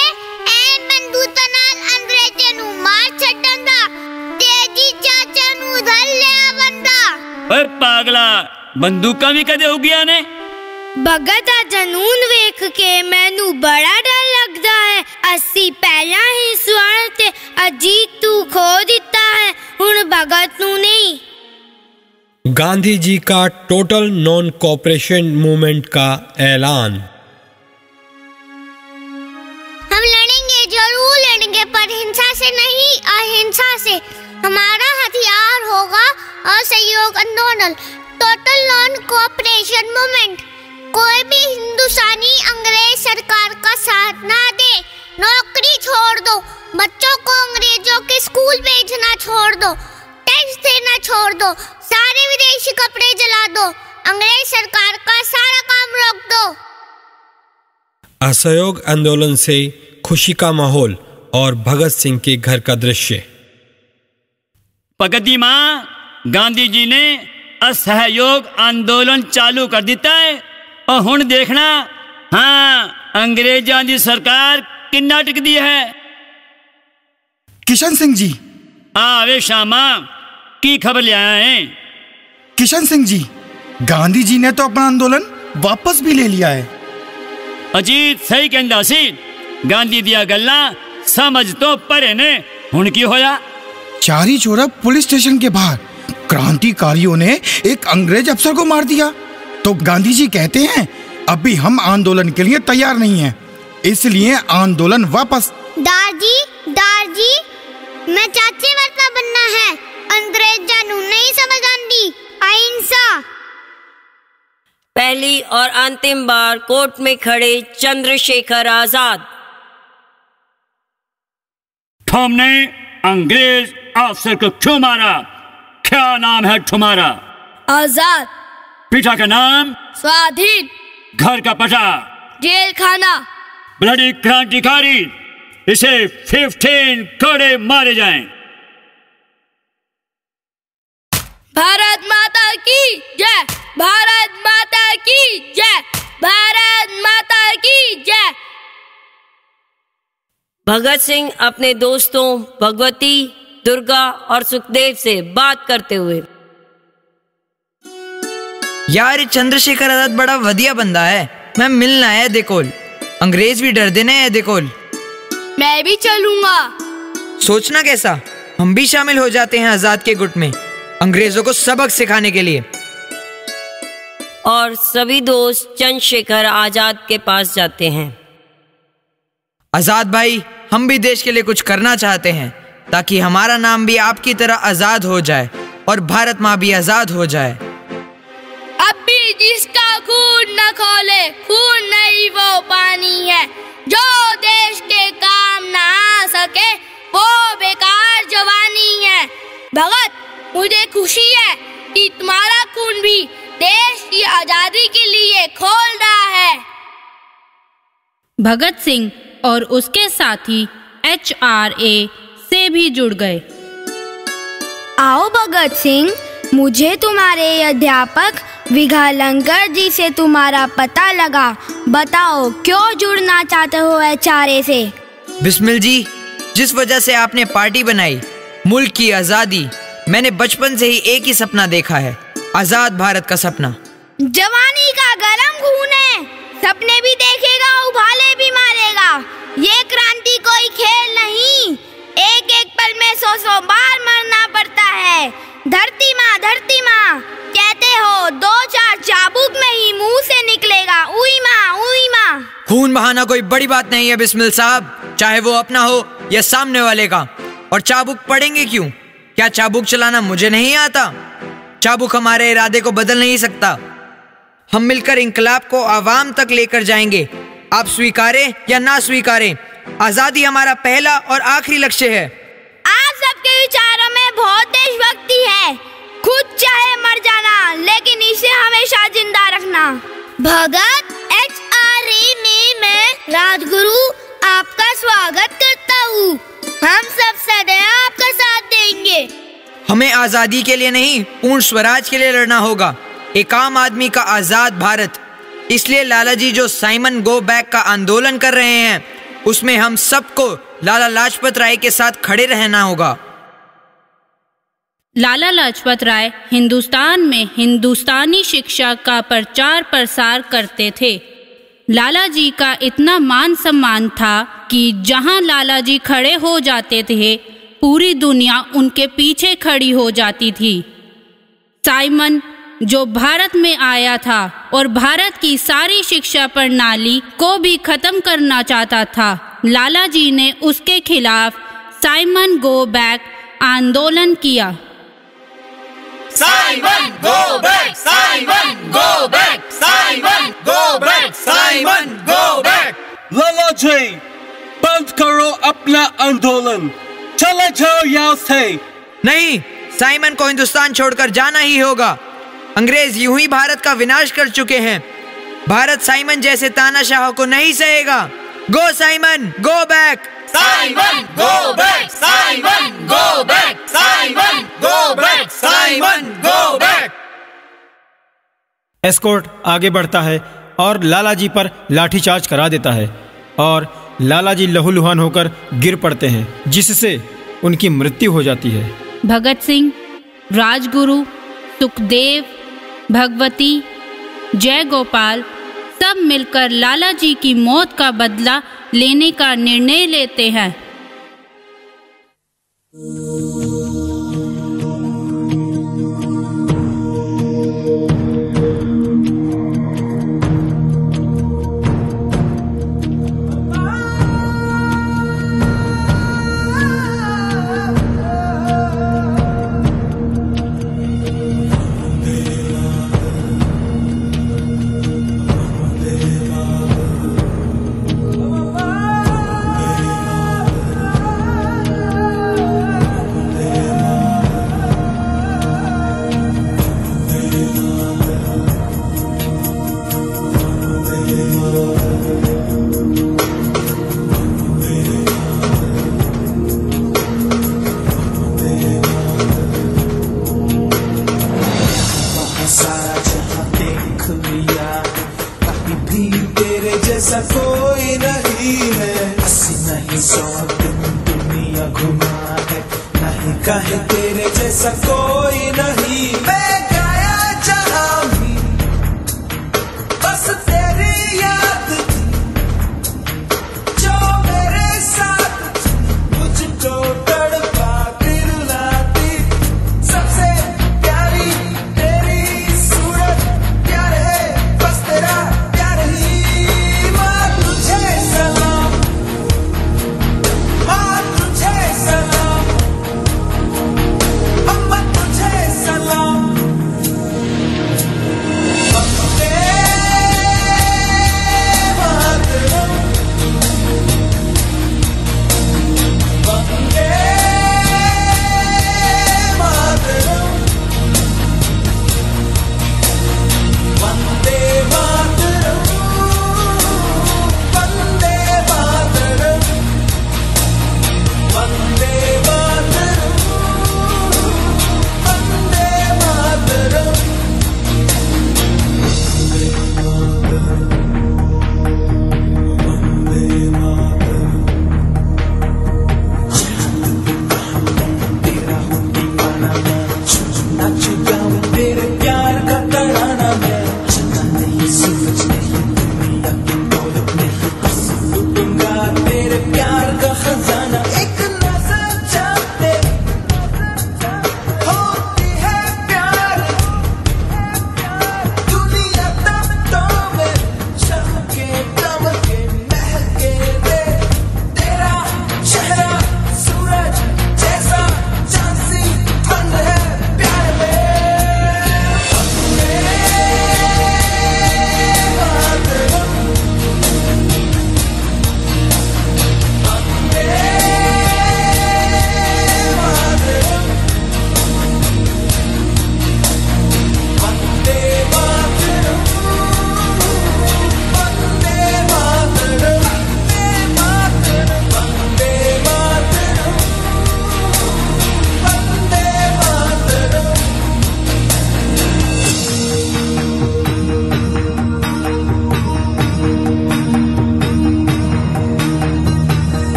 S5: ए बंदूका नाल अंग्रेजे नु मार छड्डंदा, तेजी चाचा नु धर ले बंदा।
S9: ओए पागला, बंदूका भी कदे हो गया ने?
S5: भगत आ जनून वेख के मैनू बड़ा डर लगदा है। अस्सी पहला ही स्वर्ण ते अजीत तू खो दिता है, हुण भगत नू नहीं।
S7: गांधी जी का टोटल नॉन कोऑपरेशन मूवमेंट का ऐलान।
S5: हम लड़ेंगे, जरूर लड़ेंगे, पर हिंसा से नहीं, अहिंसा से। हमारा हथियार होगा असहयोग आंदोलन, टोटल नॉन कोऑपरेशन मूवमेंट। कोई भी हिंदुस्तानी अंग्रेज सरकार का साथ ना दे, नौकरी छोड़ दो, बच्चों को अंग्रेजों के स्कूल भेजना छोड़ दो, टैक्स देना छोड़ दो, सारे विदेशी कपड़े जला दो, अंग्रेज सरकार का सारा काम रोक दो।
S7: असहयोग आंदोलन से खुशी का माहौल और भगत सिंह के घर का दृश्य।
S9: भगत माँ, गांधी जी ने असहयोग आंदोलन चालू कर दिता है और हुण देखना, हाँ अंग्रेजां दी सरकार किन्ना टिकदी है।
S8: किशन सिंह जी,
S9: वे शामा की खबर ले आया है?
S8: किशन सिंह जी, गांधी जी ने तो अपना आंदोलन वापस भी ले लिया है।
S9: अजीत सही कहंदा सी, गांधी दिया गल्ला समझ तो परे ने, हुण की होया?
S8: चारी चौरा पुलिस स्टेशन के बाहर क्रांतिकारियों ने एक अंग्रेज अफसर को मार दिया। तो गांधी जी कहते हैं अभी हम आंदोलन के लिए तैयार नहीं हैं, इसलिए आंदोलन वापस।
S5: दारजी, मैं चाचे वर्ता बनना है, अंग्रेज जानू नहीं समझ आंदी, अहिंसा।
S6: पहली और अंतिम बार कोर्ट में खड़े चंद्रशेखर आजाद।
S9: तुमने अंग्रेज अफसर को क्यों मारा? क्या नाम है तुम्हारा?
S11: आजाद।
S9: पिता का नाम?
S11: स्वाधीन।
S9: घर का पता?
S11: जेल खाना।
S9: ब्लडी क्रांतिकारी, इसे 15 कोड़े मारे जाएं।
S11: भारत माता की जय, भारत माता की जय, भारत माता की जय।
S6: भगत सिंह अपने दोस्तों भगवती, दुर्गा और सुखदेव से बात करते हुए।
S3: यार चंद्रशेखर आजाद बड़ा वधिया बंदा है, मैं मिलना है देकोल, अंग्रेज भी डर देने है देकोल।
S11: मैं भी चलूंगा।
S3: सोचना कैसा, हम भी शामिल हो जाते हैं आजाद के गुट में, अंग्रेजों को सबक सिखाने के लिए।
S6: और सभी दोस्त चंद्रशेखर आजाद के पास जाते हैं।
S3: आजाद भाई, हम भी देश के लिए कुछ करना चाहते हैं ताकि हमारा नाम भी आपकी तरह आजाद हो जाए और भारत माँ भी आजाद हो जाए।
S11: अब भी जिसका खून न खोले, खून नहीं वो पानी है, जो देश के काम ना आ सके वो बेकार जवानी है। भगत, मुझे खुशी है कि तुम्हारा खून भी देश की आजादी के लिए खोल रहा है।
S4: भगत सिंह और उसके साथी HRA से भी जुड़ गए।
S5: आओ भगत सिंह, मुझे तुम्हारे अध्यापक विघालंकर जी से तुम्हारा पता लगा, बताओ क्यों जुड़ना चाहते हो HRA से?
S3: बिस्मिल जी, जिस वजह से आपने पार्टी बनाई, मुल्क की आजादी, मैंने बचपन से ही एक ही सपना देखा है, आजाद भारत का सपना।
S5: जवानी का गरम खून है, सपने भी देखेगा, उभाले भी मारेगा। ये क्रांति कोई खेल नहीं, एक एक पल में 100 बार मरना पड़ता है। धरती माँ कहते हो, 2-4 चाबुक में ही मुंह से निकलेगा, उई माँ।
S3: खून बहाना कोई बड़ी बात नहीं है बिस्मिल साहब, चाहे वो अपना हो या सामने वाले का। और चाबुक पड़ेंगे क्यों? क्या चाबुक चलाना मुझे नहीं आता? चाबुक हमारे इरादे को बदल नहीं सकता। हम मिलकर इंकलाब को आवाम तक लेकर जाएंगे, आप स्वीकारें या ना स्वीकारें, आजादी हमारा पहला और आखिरी लक्ष्य है।
S5: आप सबके विचारों में बहुत देशभक्ति है, खुद चाहे मर जाना लेकिन इसे हमेशा जिंदा रखना। भगत, HRA में मैं राजगुरु आपका स्वागत करता हूँ, हम सब सदैव आपका साथ देंगे।
S3: हमें आजादी के लिए नहीं, पूर्ण स्वराज के लिए लड़ना होगा, एक आम आदमी का आजाद भारत। इसलिए लाला जी जो साइमन गो बैक का आंदोलन कर रहे हैं, उसमें हम सबको लाला लाजपत राय के साथ खड़े रहना होगा।
S4: लाला लाजपत राय हिंदुस्तान में हिंदुस्तानी शिक्षा का प्रचार प्रसार करते थे। लाला जी का इतना मान सम्मान था कि जहां लाला जी खड़े हो जाते थे, पूरी दुनिया उनके पीछे खड़ी हो जाती थी। साइमन जो भारत में आया था और भारत की सारी शिक्षा प्रणाली को भी खत्म करना चाहता था, लाला जी ने उसके खिलाफ साइमन गो बैक आंदोलन किया।
S16: Simon go back, Simon go back, Simon गो
S15: आज ही बंद करो अपना आंदोलन, चले जाओ यहाँ से।
S3: नहीं, साइमन को हिंदुस्तान छोड़कर जाना ही होगा। अंग्रेज यूं ही भारत का विनाश कर चुके हैं। भारत साइमन जैसे तानाशाह को नहीं सहेगा। Go Simon, go back.
S18: Simon go back, Simon go back, Simon go back, Simon go back.
S13: Escort आगे बढ़ता है और लालाजी पर लाठीचार्ज करा देता है और लालाजी लहूलुहान होकर गिर पड़ते हैं, जिससे उनकी मृत्यु हो जाती है।
S4: भगत सिंह, राजगुरु, सुखदेव, भगवती, जय गोपाल सब मिलकर लालाजी की मौत का बदला लेने का निर्णय लेते हैं।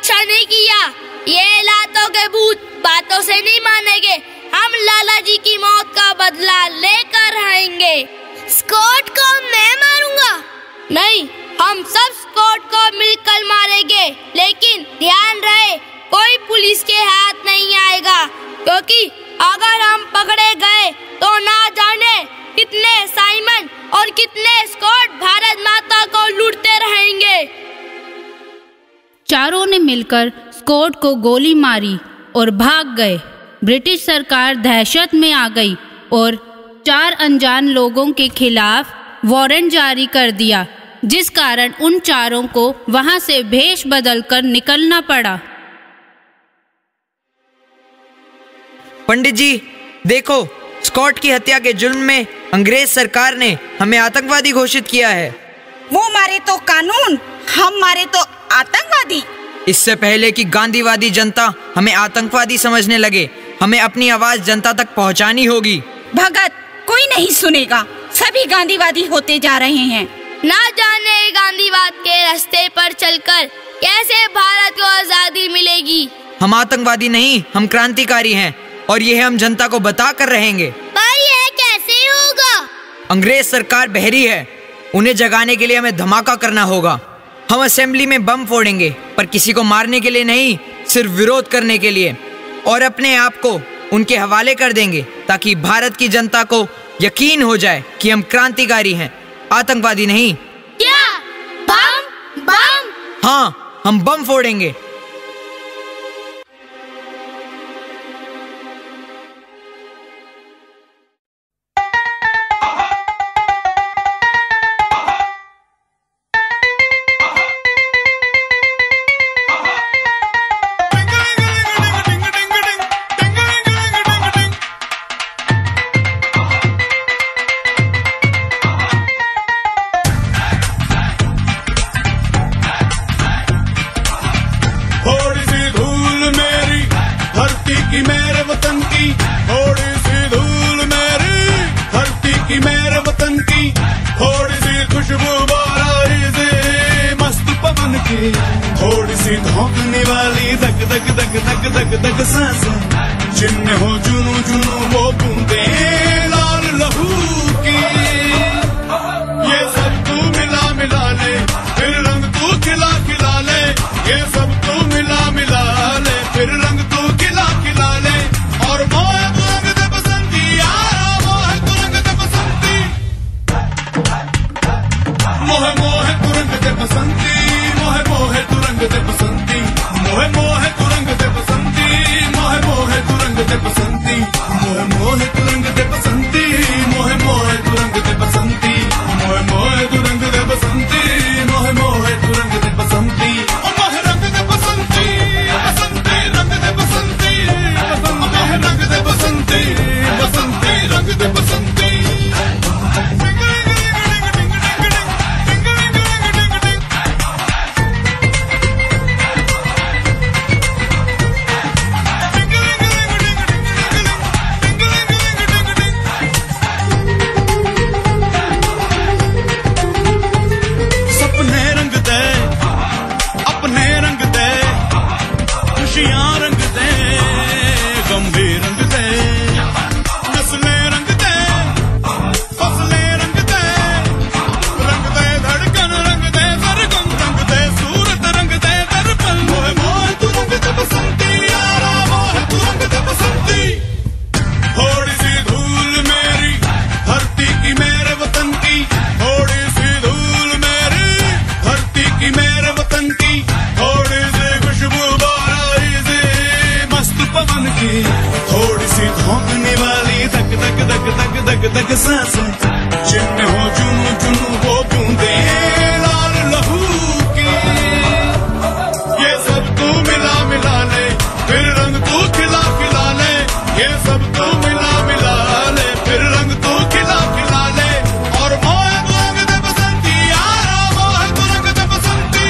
S11: अच्छा नहीं किया। ये लातों के भूत बातों से नहीं मानेंगे। हम लाला जी की मौत का बदला लेकर आएंगे। स्कॉट को मैं मारूंगा? नहीं, हम सब स्कॉट को मिलकर मारेंगे, लेकिन ध्यान रहे कोई पुलिस के हाथ नहीं आएगा, क्योंकि अगर हम पकड़े गए तो ना जाने कितने साइमन और कितने स्कॉट भारत माता को लूटते रहेंगे।
S4: चारों ने मिलकर स्कॉट को गोली मारी और भाग गए। ब्रिटिश सरकार दहशत में आ गई और 4 अनजान लोगों के खिलाफ वारंट जारी कर दिया, जिस कारण उन चारों को वहां से भेष बदलकर निकलना पड़ा।
S3: पंडित जी देखो, स्कॉट की हत्या के जुर्म में अंग्रेज सरकार ने हमें आतंकवादी घोषित किया है।
S12: वो मारे तो कानून, हम मारे तो आतंकवादी।
S3: इससे पहले कि गांधीवादी जनता हमें आतंकवादी समझने लगे, हमें अपनी आवाज जनता तक पहुंचानी होगी।
S12: भगत, कोई नहीं सुनेगा, सभी गांधीवादी होते जा रहे हैं।
S11: ना जाने गांधीवाद के रास्ते पर चलकर कैसे भारत को आजादी मिलेगी।
S3: हम आतंकवादी नहीं, हम क्रांतिकारी हैं और ये हम जनता को बता कर रहेंगे।
S11: पर यह कैसे होगा?
S3: अंग्रेज सरकार बहरी है, उन्हें जगाने के लिए हमें धमाका करना होगा। हम असेंबली में बम फोड़ेंगे, पर किसी को मारने के लिए नहीं, सिर्फ विरोध करने के लिए, और अपने आप को उनके हवाले कर देंगे ताकि भारत की जनता को यकीन हो जाए कि हम क्रांतिकारी हैं, आतंकवादी नहीं।
S11: क्या बम? बम?
S3: हाँ, हम बम फोड़ेंगे।
S16: थोड़ी सी धोखने वाली धक धक धक धक धक धक सांसें, जिनमें हो जुनू जुनू वो बूंदे लाल लहू की। ये सब तू मिला मिला ले, फिर रंग तू खिला खिला ले। ये सब तू मिला मिला ले, फिर रंग तू खिला खिला ले। और मोह रंग दे बसंती यारा, मोह तू रंग दे बसंती, मोह मोह तू रंग दे बसंती, मोह मोह तू रंग दे बसंती, मोह मोह तू रंग दे बसंती, मोह मोह तू रंग दे बसंती, मोह मोह तू रंग दे बसंती, मोह मोह तू रंग दे बसंती, मोह मोह तू रंग दे बसंती, मोह मोह तू रंग दे बसंती, मोह रंग दे बसंती, बसंती रंग दे बसंती, मोह रंग दे बसंती, बसंती रंग दे बसंती। थोड़ी सी धोखने वाली धक धक धक धक धक धक सांसें, जिनमें हो जुनू जुनू वो बूंदे लाल लहू की। ये सब तू मिला मिला ले, फिर रंग तू खिला खिला ले। ये सब तू मिला मिला ले, फिर रंग तू खिला खिला ले। और मोह तू रंग दे बसंती यारा, मोह तू रंग दे बसंती।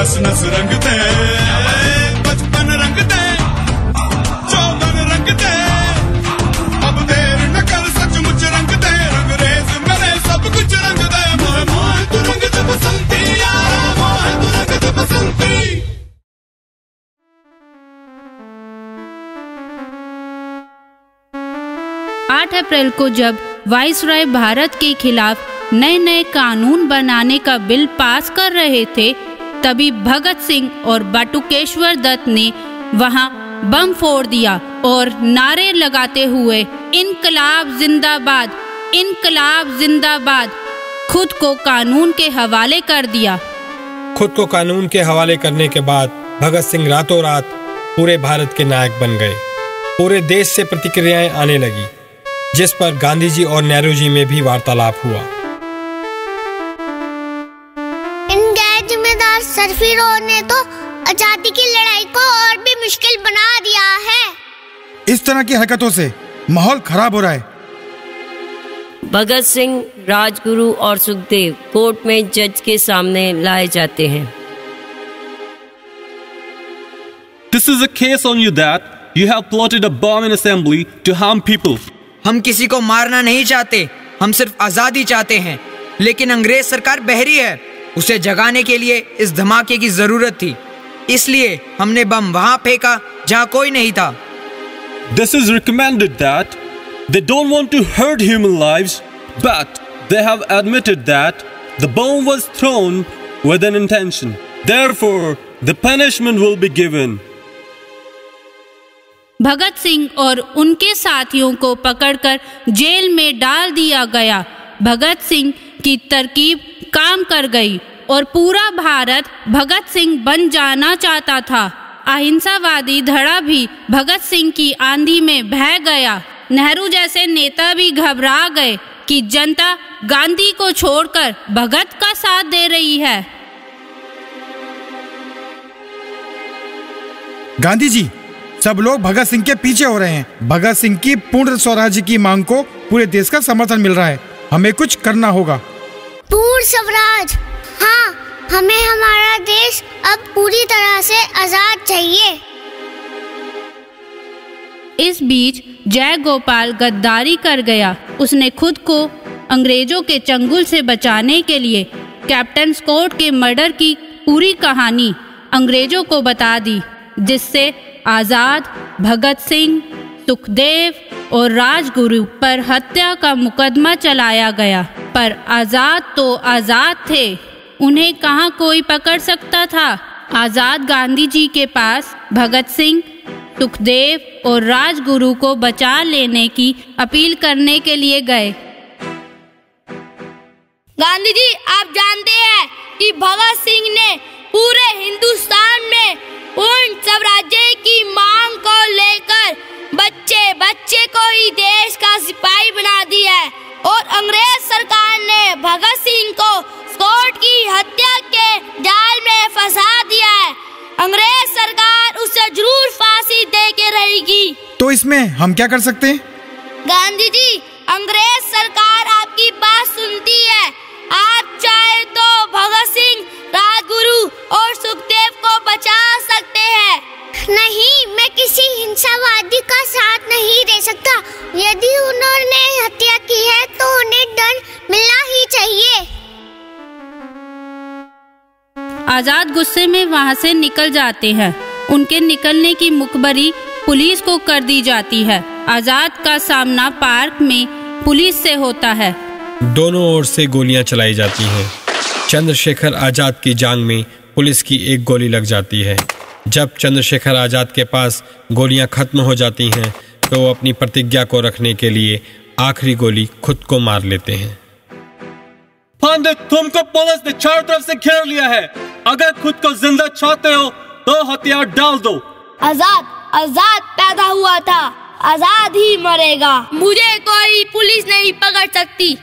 S16: नस नस रंग दे, बचपन रंग दे, चौबन रंग दे, अब देर न कर सचमुच रंग दे, रंगरेज मेरे सब कुछ रंग दे, मोहे मोहे तू रंग दे बसंती यारा, मोहे तू रंग दे बसंती।
S4: 8 अप्रैल को जब वाइसरॉय भारत के खिलाफ नए नए कानून बनाने का बिल पास कर रहे थे, तभी भगत सिंह और बटुकेश्वर दत्त ने वहां बम फोड़ दिया और नारे लगाते हुए इनकलाब जिंदाबाद, इनकलाब जिंदाबाद, खुद को कानून के हवाले कर दिया।
S7: खुद को कानून के हवाले करने के बाद भगत सिंह रातों रात पूरे भारत के नायक बन गए। पूरे देश से प्रतिक्रियाएं आने लगी, जिस पर गांधी जी और नेहरू जी में भी वार्तालाप हुआ।
S5: इन गैर जिम्मेदार सरफिरों ने तो आजादी की लड़ाई को और भी मुश्किल बना दिया है।
S8: इस तरह की हरकतों से माहौल खराब हो रहा है।
S6: भगत सिंह, राजगुरु और सुखदेव कोर्ट में जज के सामने लाए जाते हैं।
S15: This is a case on you that you have plotted a bomb in assembly to harm people.
S3: हम किसी को मारना नहीं चाहते, हम सिर्फ आजादी चाहते हैं। लेकिन अंग्रेज सरकार बहरी है, उसे जगाने के लिए इस धमाके की जरूरत थी, इसलिए हमने बम वहां फेंका जहां कोई नहीं था।
S15: This is recommended that they don't want to hurt human lives, but they have admitted that the bomb was thrown with an intention. Therefore, the punishment will be given.
S4: Bhagat Singh और उनके साथियों को पकड़कर जेल में डाल दिया गया। भगत सिंह की तरकीब काम कर गई और पूरा भारत भगत सिंह बन जाना चाहता था। अहिंसावादी धड़ा भी भगत सिंह की आंधी में बह गया। नेहरू जैसे नेता भी घबरा गए कि जनता गांधी को छोड़कर भगत का साथ दे रही है।
S8: गांधी जी, सब लोग भगत सिंह के पीछे हो रहे हैं। भगत सिंह की पूर्ण स्वराज्य की मांग को पूरे देश का समर्थन मिल रहा है। हमें कुछ करना होगा।
S5: पूर्ण स्वराज? हाँ, हमें हमारा देश अब पूरी तरह से आजाद चाहिए।
S4: इस बीच जय गोपाल गद्दारी कर गया। उसने खुद को अंग्रेजों के चंगुल से बचाने के लिए कैप्टन स्कॉट के मर्डर की पूरी कहानी अंग्रेजों को बता दी, जिससे आजाद, भगत सिंह, सुखदेव और राजगुरु पर हत्या का मुकदमा चलाया गया। पर आजाद तो आजाद थे, उन्हें कहाँ कोई पकड़ सकता था। आजाद गांधी जी के पास भगत सिंह, सुखदेव और राजगुरु को बचा लेने की अपील करने के लिए गए।
S11: गांधी जी, आप जानते हैं कि भगत सिंह ने पूरे हिंदुस्तान में पूर्ण स्वराज्य की मांग को लेकर बच्चे बच्चे को ही देश का सिपाही बना दिया है और अंग्रेज सरकार ने भगत सिंह को स्कॉट की हत्या के जाल में फंसा दिया है। अंग्रेज सरकार उसे जरूर फांसी दे के रहेगी।
S8: तो इसमें हम क्या कर सकते हैं?
S11: गांधी जी, अंग्रेज सरकार आपकी बात सुनती है। आप चाहे तो भगत सिंह, राजगुरु और सुखदेव को बचा सकते हैं।
S5: नहीं, मैं किसी हिंसावादी का साथ नहीं दे सकता। यदि उन्होंने हत्या की है तो उन्हें दंड मिलना ही चाहिए।
S4: आजाद गुस्से में वहां से निकल जाते हैं। उनके निकलने की मुखबरी पुलिस को कर दी जाती है। आजाद का सामना पार्क में पुलिस से होता है।
S7: दोनों ओर से गोलियां चलाई जाती हैं। चंद्रशेखर आजाद की जांघ में पुलिस की एक गोली लग जाती है। जब चंद्रशेखर आजाद के पास गोलियां खत्म हो जाती हैं तो वो अपनी प्रतिज्ञा को रखने के लिए आखिरी गोली खुद को मार लेते हैं।
S15: पंडित, तुमको पुलिस ने चारों तरफ से घेर लिया है। अगर खुद को जिंदा चाहते हो तो हथियार डाल दो।
S11: आजाद पैदा हुआ था, आजाद ही मरेगा। मुझे कोई पुलिस नहीं पकड़ सकती।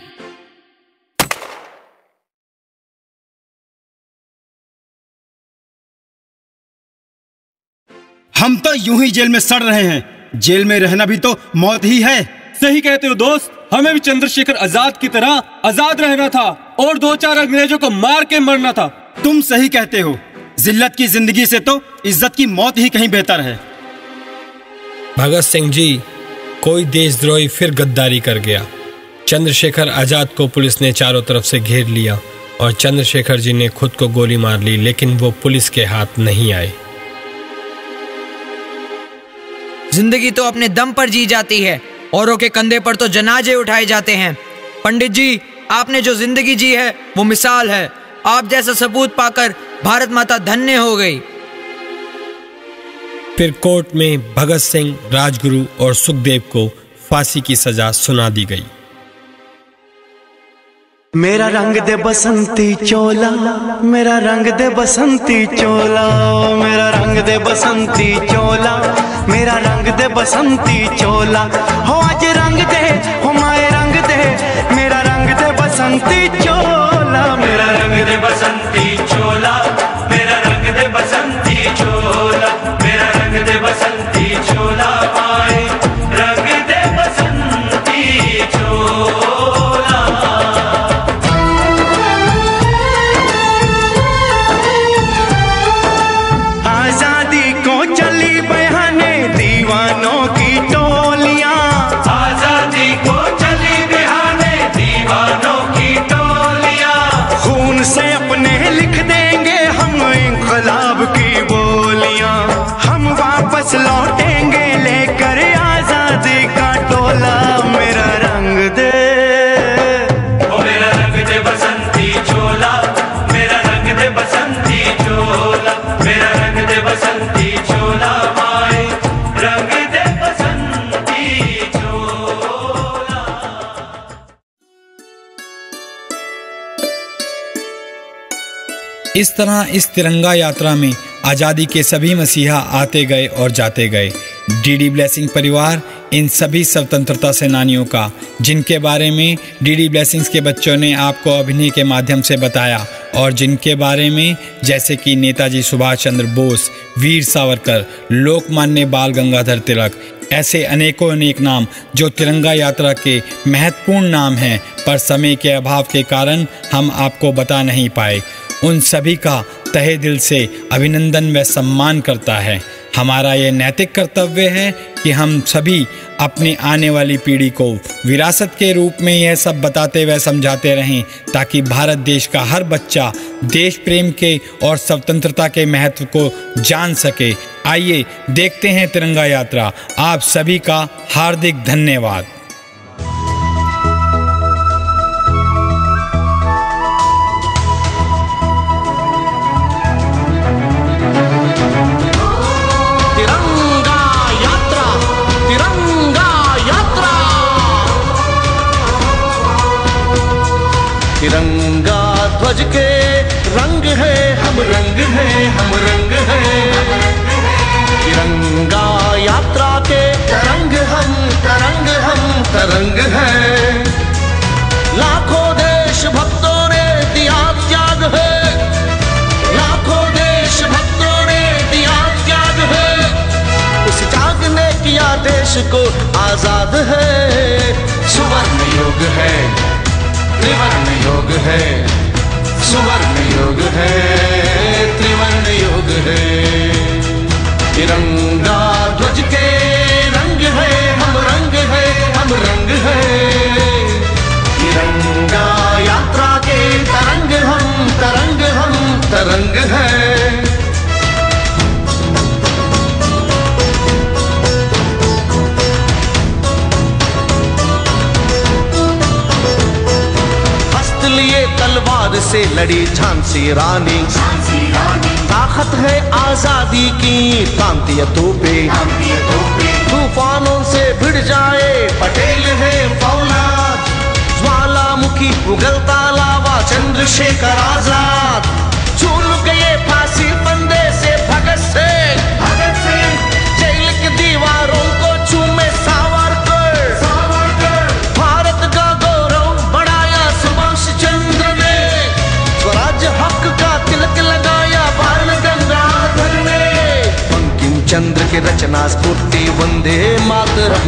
S17: हम तो यूं ही जेल में सड़ रहे हैं। जेल में रहना भी तो मौत ही है।
S15: सही कहते हो दोस्त, हमें भी चंद्रशेखर आजाद की तरह आजाद रहना था और 2-4 अंग्रेजों को मार के मरना था।
S17: तुम सही कहते हो।
S13: जिल्लत की जिंदगी से तो इज्जत की मौत ही कहीं बेहतर है।
S7: भगत सिंह जी, कोई देशद्रोही फिर गद्दारी कर गया। चंद्रशेखर आजाद को पुलिस ने चारों तरफ से घेर लिया और चंद्रशेखर जी ने खुद को गोली मार ली, लेकिन वो पुलिस के हाथ नहीं आए।
S3: जिंदगी तो अपने दम पर जी जाती है, औरों के कंधे पर तो जनाजे उठाए जाते हैं। पंडित जी, आपने जो जिंदगी जी है वो मिसाल है। आप जैसा सबूत पाकर भारत माता धन्य हो गई।
S7: फिर कोर्ट में भगत सिंह, राजगुरु और सुखदेव को फांसी की सजा सुना दी गई।
S18: मेरा रंग दे बसंती चोला, मेरा रंग दे बसंती चोला, मेरा रंग दे बसंती चोला, मेरा रंग दे बसंती चोला। हो आज रंग दे, हो माए रंग दे, मेरा रंग दे बसंती चोला, मेरा रंग दे बसंती चोला, मेरा रंग दे बसंती चोला, मेरा रंग दे बसंती चोला, माए रंग दे बसंती चोला। आजादी को चली बहाने दीवानों की टोलियां, आजादी को चली बहाने दीवानों की टोलियां, खून से अपने लिख देंगे हम इंकलाब की बोलियां, हम वापस लौटेंगे लेकर आजादी का टोला। मेरा रंग दे, ओ मेरा रंग दे बसंती चोला, मेरा रंग दे बसंती चोला, मेरा रंग दे बसंती चोला, माए रंग दे बसंती चोला।
S7: इस तरह इस तिरंगा यात्रा में आज़ादी के सभी मसीहा आते गए और जाते गए। डीडी ब्लेसिंग परिवार इन सभी स्वतंत्रता सेनानियों का, जिनके बारे में डीडी ब्लेसिंग्स के बच्चों ने आपको अभिनय के माध्यम से बताया और जिनके बारे में जैसे कि नेताजी सुभाष चंद्र बोस, वीर सावरकर, लोकमान्य बाल गंगाधर तिलक, ऐसे अनेकों अनेक नाम जो तिरंगा यात्रा के महत्वपूर्ण नाम हैं, पर समय के अभाव के कारण हम आपको बता नहीं पाए। उन सभी का तहे दिल से अभिनंदन व सम्मान करता है। हमारा ये नैतिक कर्तव्य है कि हम सभी अपनी आने वाली पीढ़ी को विरासत के रूप में यह सब बताते व समझाते रहें, ताकि भारत देश का हर बच्चा देश प्रेम के और स्वतंत्रता के महत्व को जान सके। आइए देखते हैं तिरंगा यात्रा। आप सभी का हार्दिक धन्यवाद।
S18: तिरंगा ध्वज के रंग है, हम रंग है, हम रंग है, तिरंगा यात्रा के तरंग हम, तरंग हम, तरंग है। लाखों देश भक्तों ने दिया त्याग है, लाखों देश भक्तों ने दिया त्याग है, उस त्याग ने किया देश को आजाद है। सुवर्ण युग है, त्रिवर्ण योग है, सुवर्ण योग है, त्रिवर्ण योग है। तिरंगा ध्वज के रंग है, हम रंग है, हम रंग है, तिरंगा यात्रा के तरंग हम, तरंग हम, तरंग है। तलवार से लड़ी झांसी रानी, ताकत है आजादी की तांतिया तोपे, तूफानों से भिड़ जाए पटेल है फौलाद, ज्वालामुखी उगलता लावा चंद्रशेखर आजाद, झूल गए फांसी फंदे से भगत सिंह, भगत सिंह जेल की दीवारों को चूमे सावरकर, सावरकर भारत का गौरव बढ़ाया सुभाष चंद्र ने, स्वराज्य हक का तिलक लगाया बाल गंगाधर ने, बंकिम चंद्र के
S1: रचना स्फूर्ति वंदे मातरम।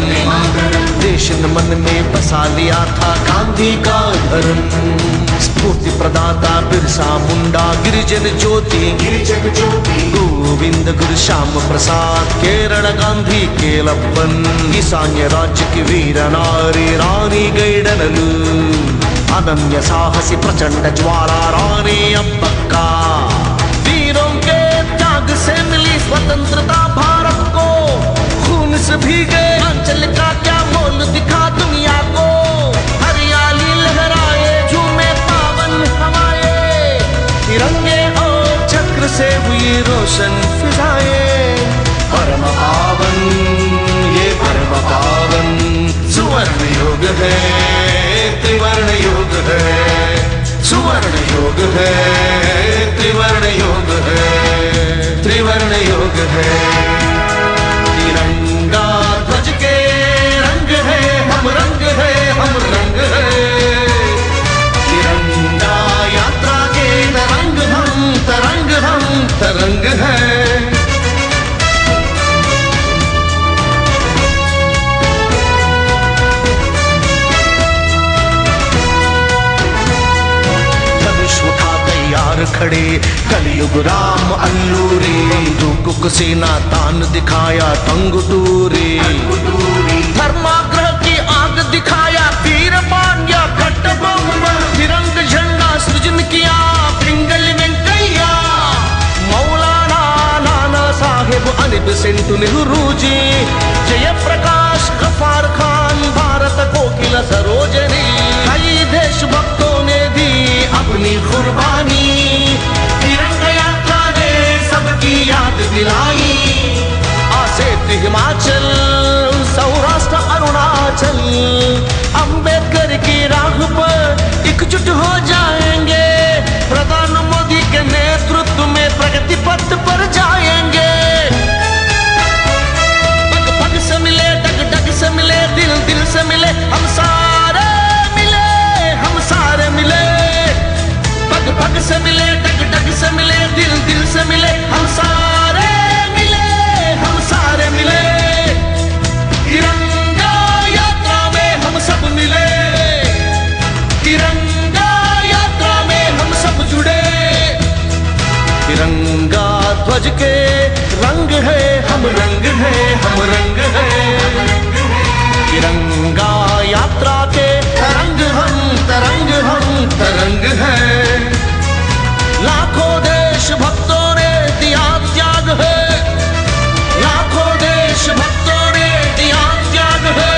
S1: देश मन में बसा लिया था गांधी का धर्म। स्फूर्ति प्रदाता बिरसा मुंडा गिरिजन ज्योति गोविंद गुरु श्याम प्रसाद केरल गांधी केलप्पन। ईशान्य राज्य की वीर नारी रानी गैडनलू। अनन्य साहसी प्रचंड ज्वाला रानी अब्बक्का। वीरों के त्याग से मिली स्वतंत्रता भारत को। खून से भीगे अंचल का क्या मोल दिखा दुनिया को। हरियाली लहराए झूमे पावन हवाएं। तिरंगे और चक्र से हुई रोशन फिजाएं। परम पावन ये परम पावन सुवर्ण युग है त्रिवर्ण युग है। सुवर्ण युग है त्रिवर्ण युग है त्रिवर्ण युग है। तिरंगा ध्वज के रंग है हम रंग है हम रंग है। तिरंगा यात्रा के तरंग हम तरंग है। खड़े कलयुग राम अल्लूरी। दुकुक सेना तान दिखाया टंगुटूरी। धर्माग्रह की आग दिखाया वीर पांड्या कट्टबोम्मा। तिरंग झंडा सृजन किया पिंगल वेंकैया। मौलाना नाना साहेब अली बेसेंट नेहरू जी। जयप्रकाश गफ्फार खान भारत कोकिला सरोजनी। कई देशभक्तों ने दी अपनी कुर्बानी। तिरंगा यात्रा ने सबकी याद दिलाई। आसेत हिमाचल सौराष्ट्र अरुणाचल। अंबेडकर की राह पर एकजुट हो जाएंगे। प्रधान मोदी के नेतृत्व में प्रगति पथ पर जाएंगे। पग पग से मिले डग डग से मिले दिल दिल से मिले हम सारे मिले। पग पग से मिले डग डग से मिले दिल दिल से मिले हम सारे मिले। तिरंगा यात्रा में हम सब मिले। तिरंगा यात्रा में हम सब जुड़े। तिरंगा ध्वज के रंग है हम रंग है हम रंग है। तिरंगा यात्रा के तरंग हम तरंग है। लाखों देश भक्तों ने दिया त्याग है। लाखों देश भक्तों ने दिया त्याग है।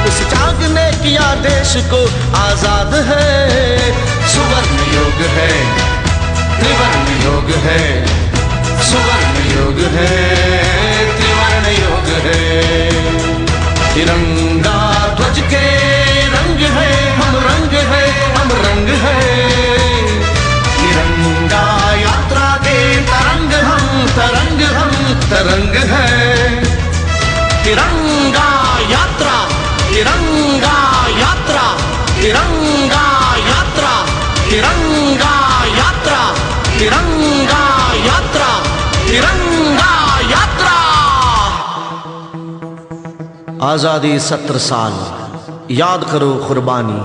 S1: उस त्याग ने किया देश को आजाद है। सुवर्ण युग है त्रिवर्ण युग है। सुवर्ण युग है त्रिवर्ण युग है। तिरंगा ध्वज के रंग है हम रंग है हम रंग है। तिरंगा यात्रा के तरंग हम तरंग है। तिरंगा यात्रा तिरंगा यात्रा तिरंगा यात्रा तिरंगा यात्रा तिरंगा यात्रा तिरंगा यात्रा। आजादी 70 साल याद करो कुर्बानी।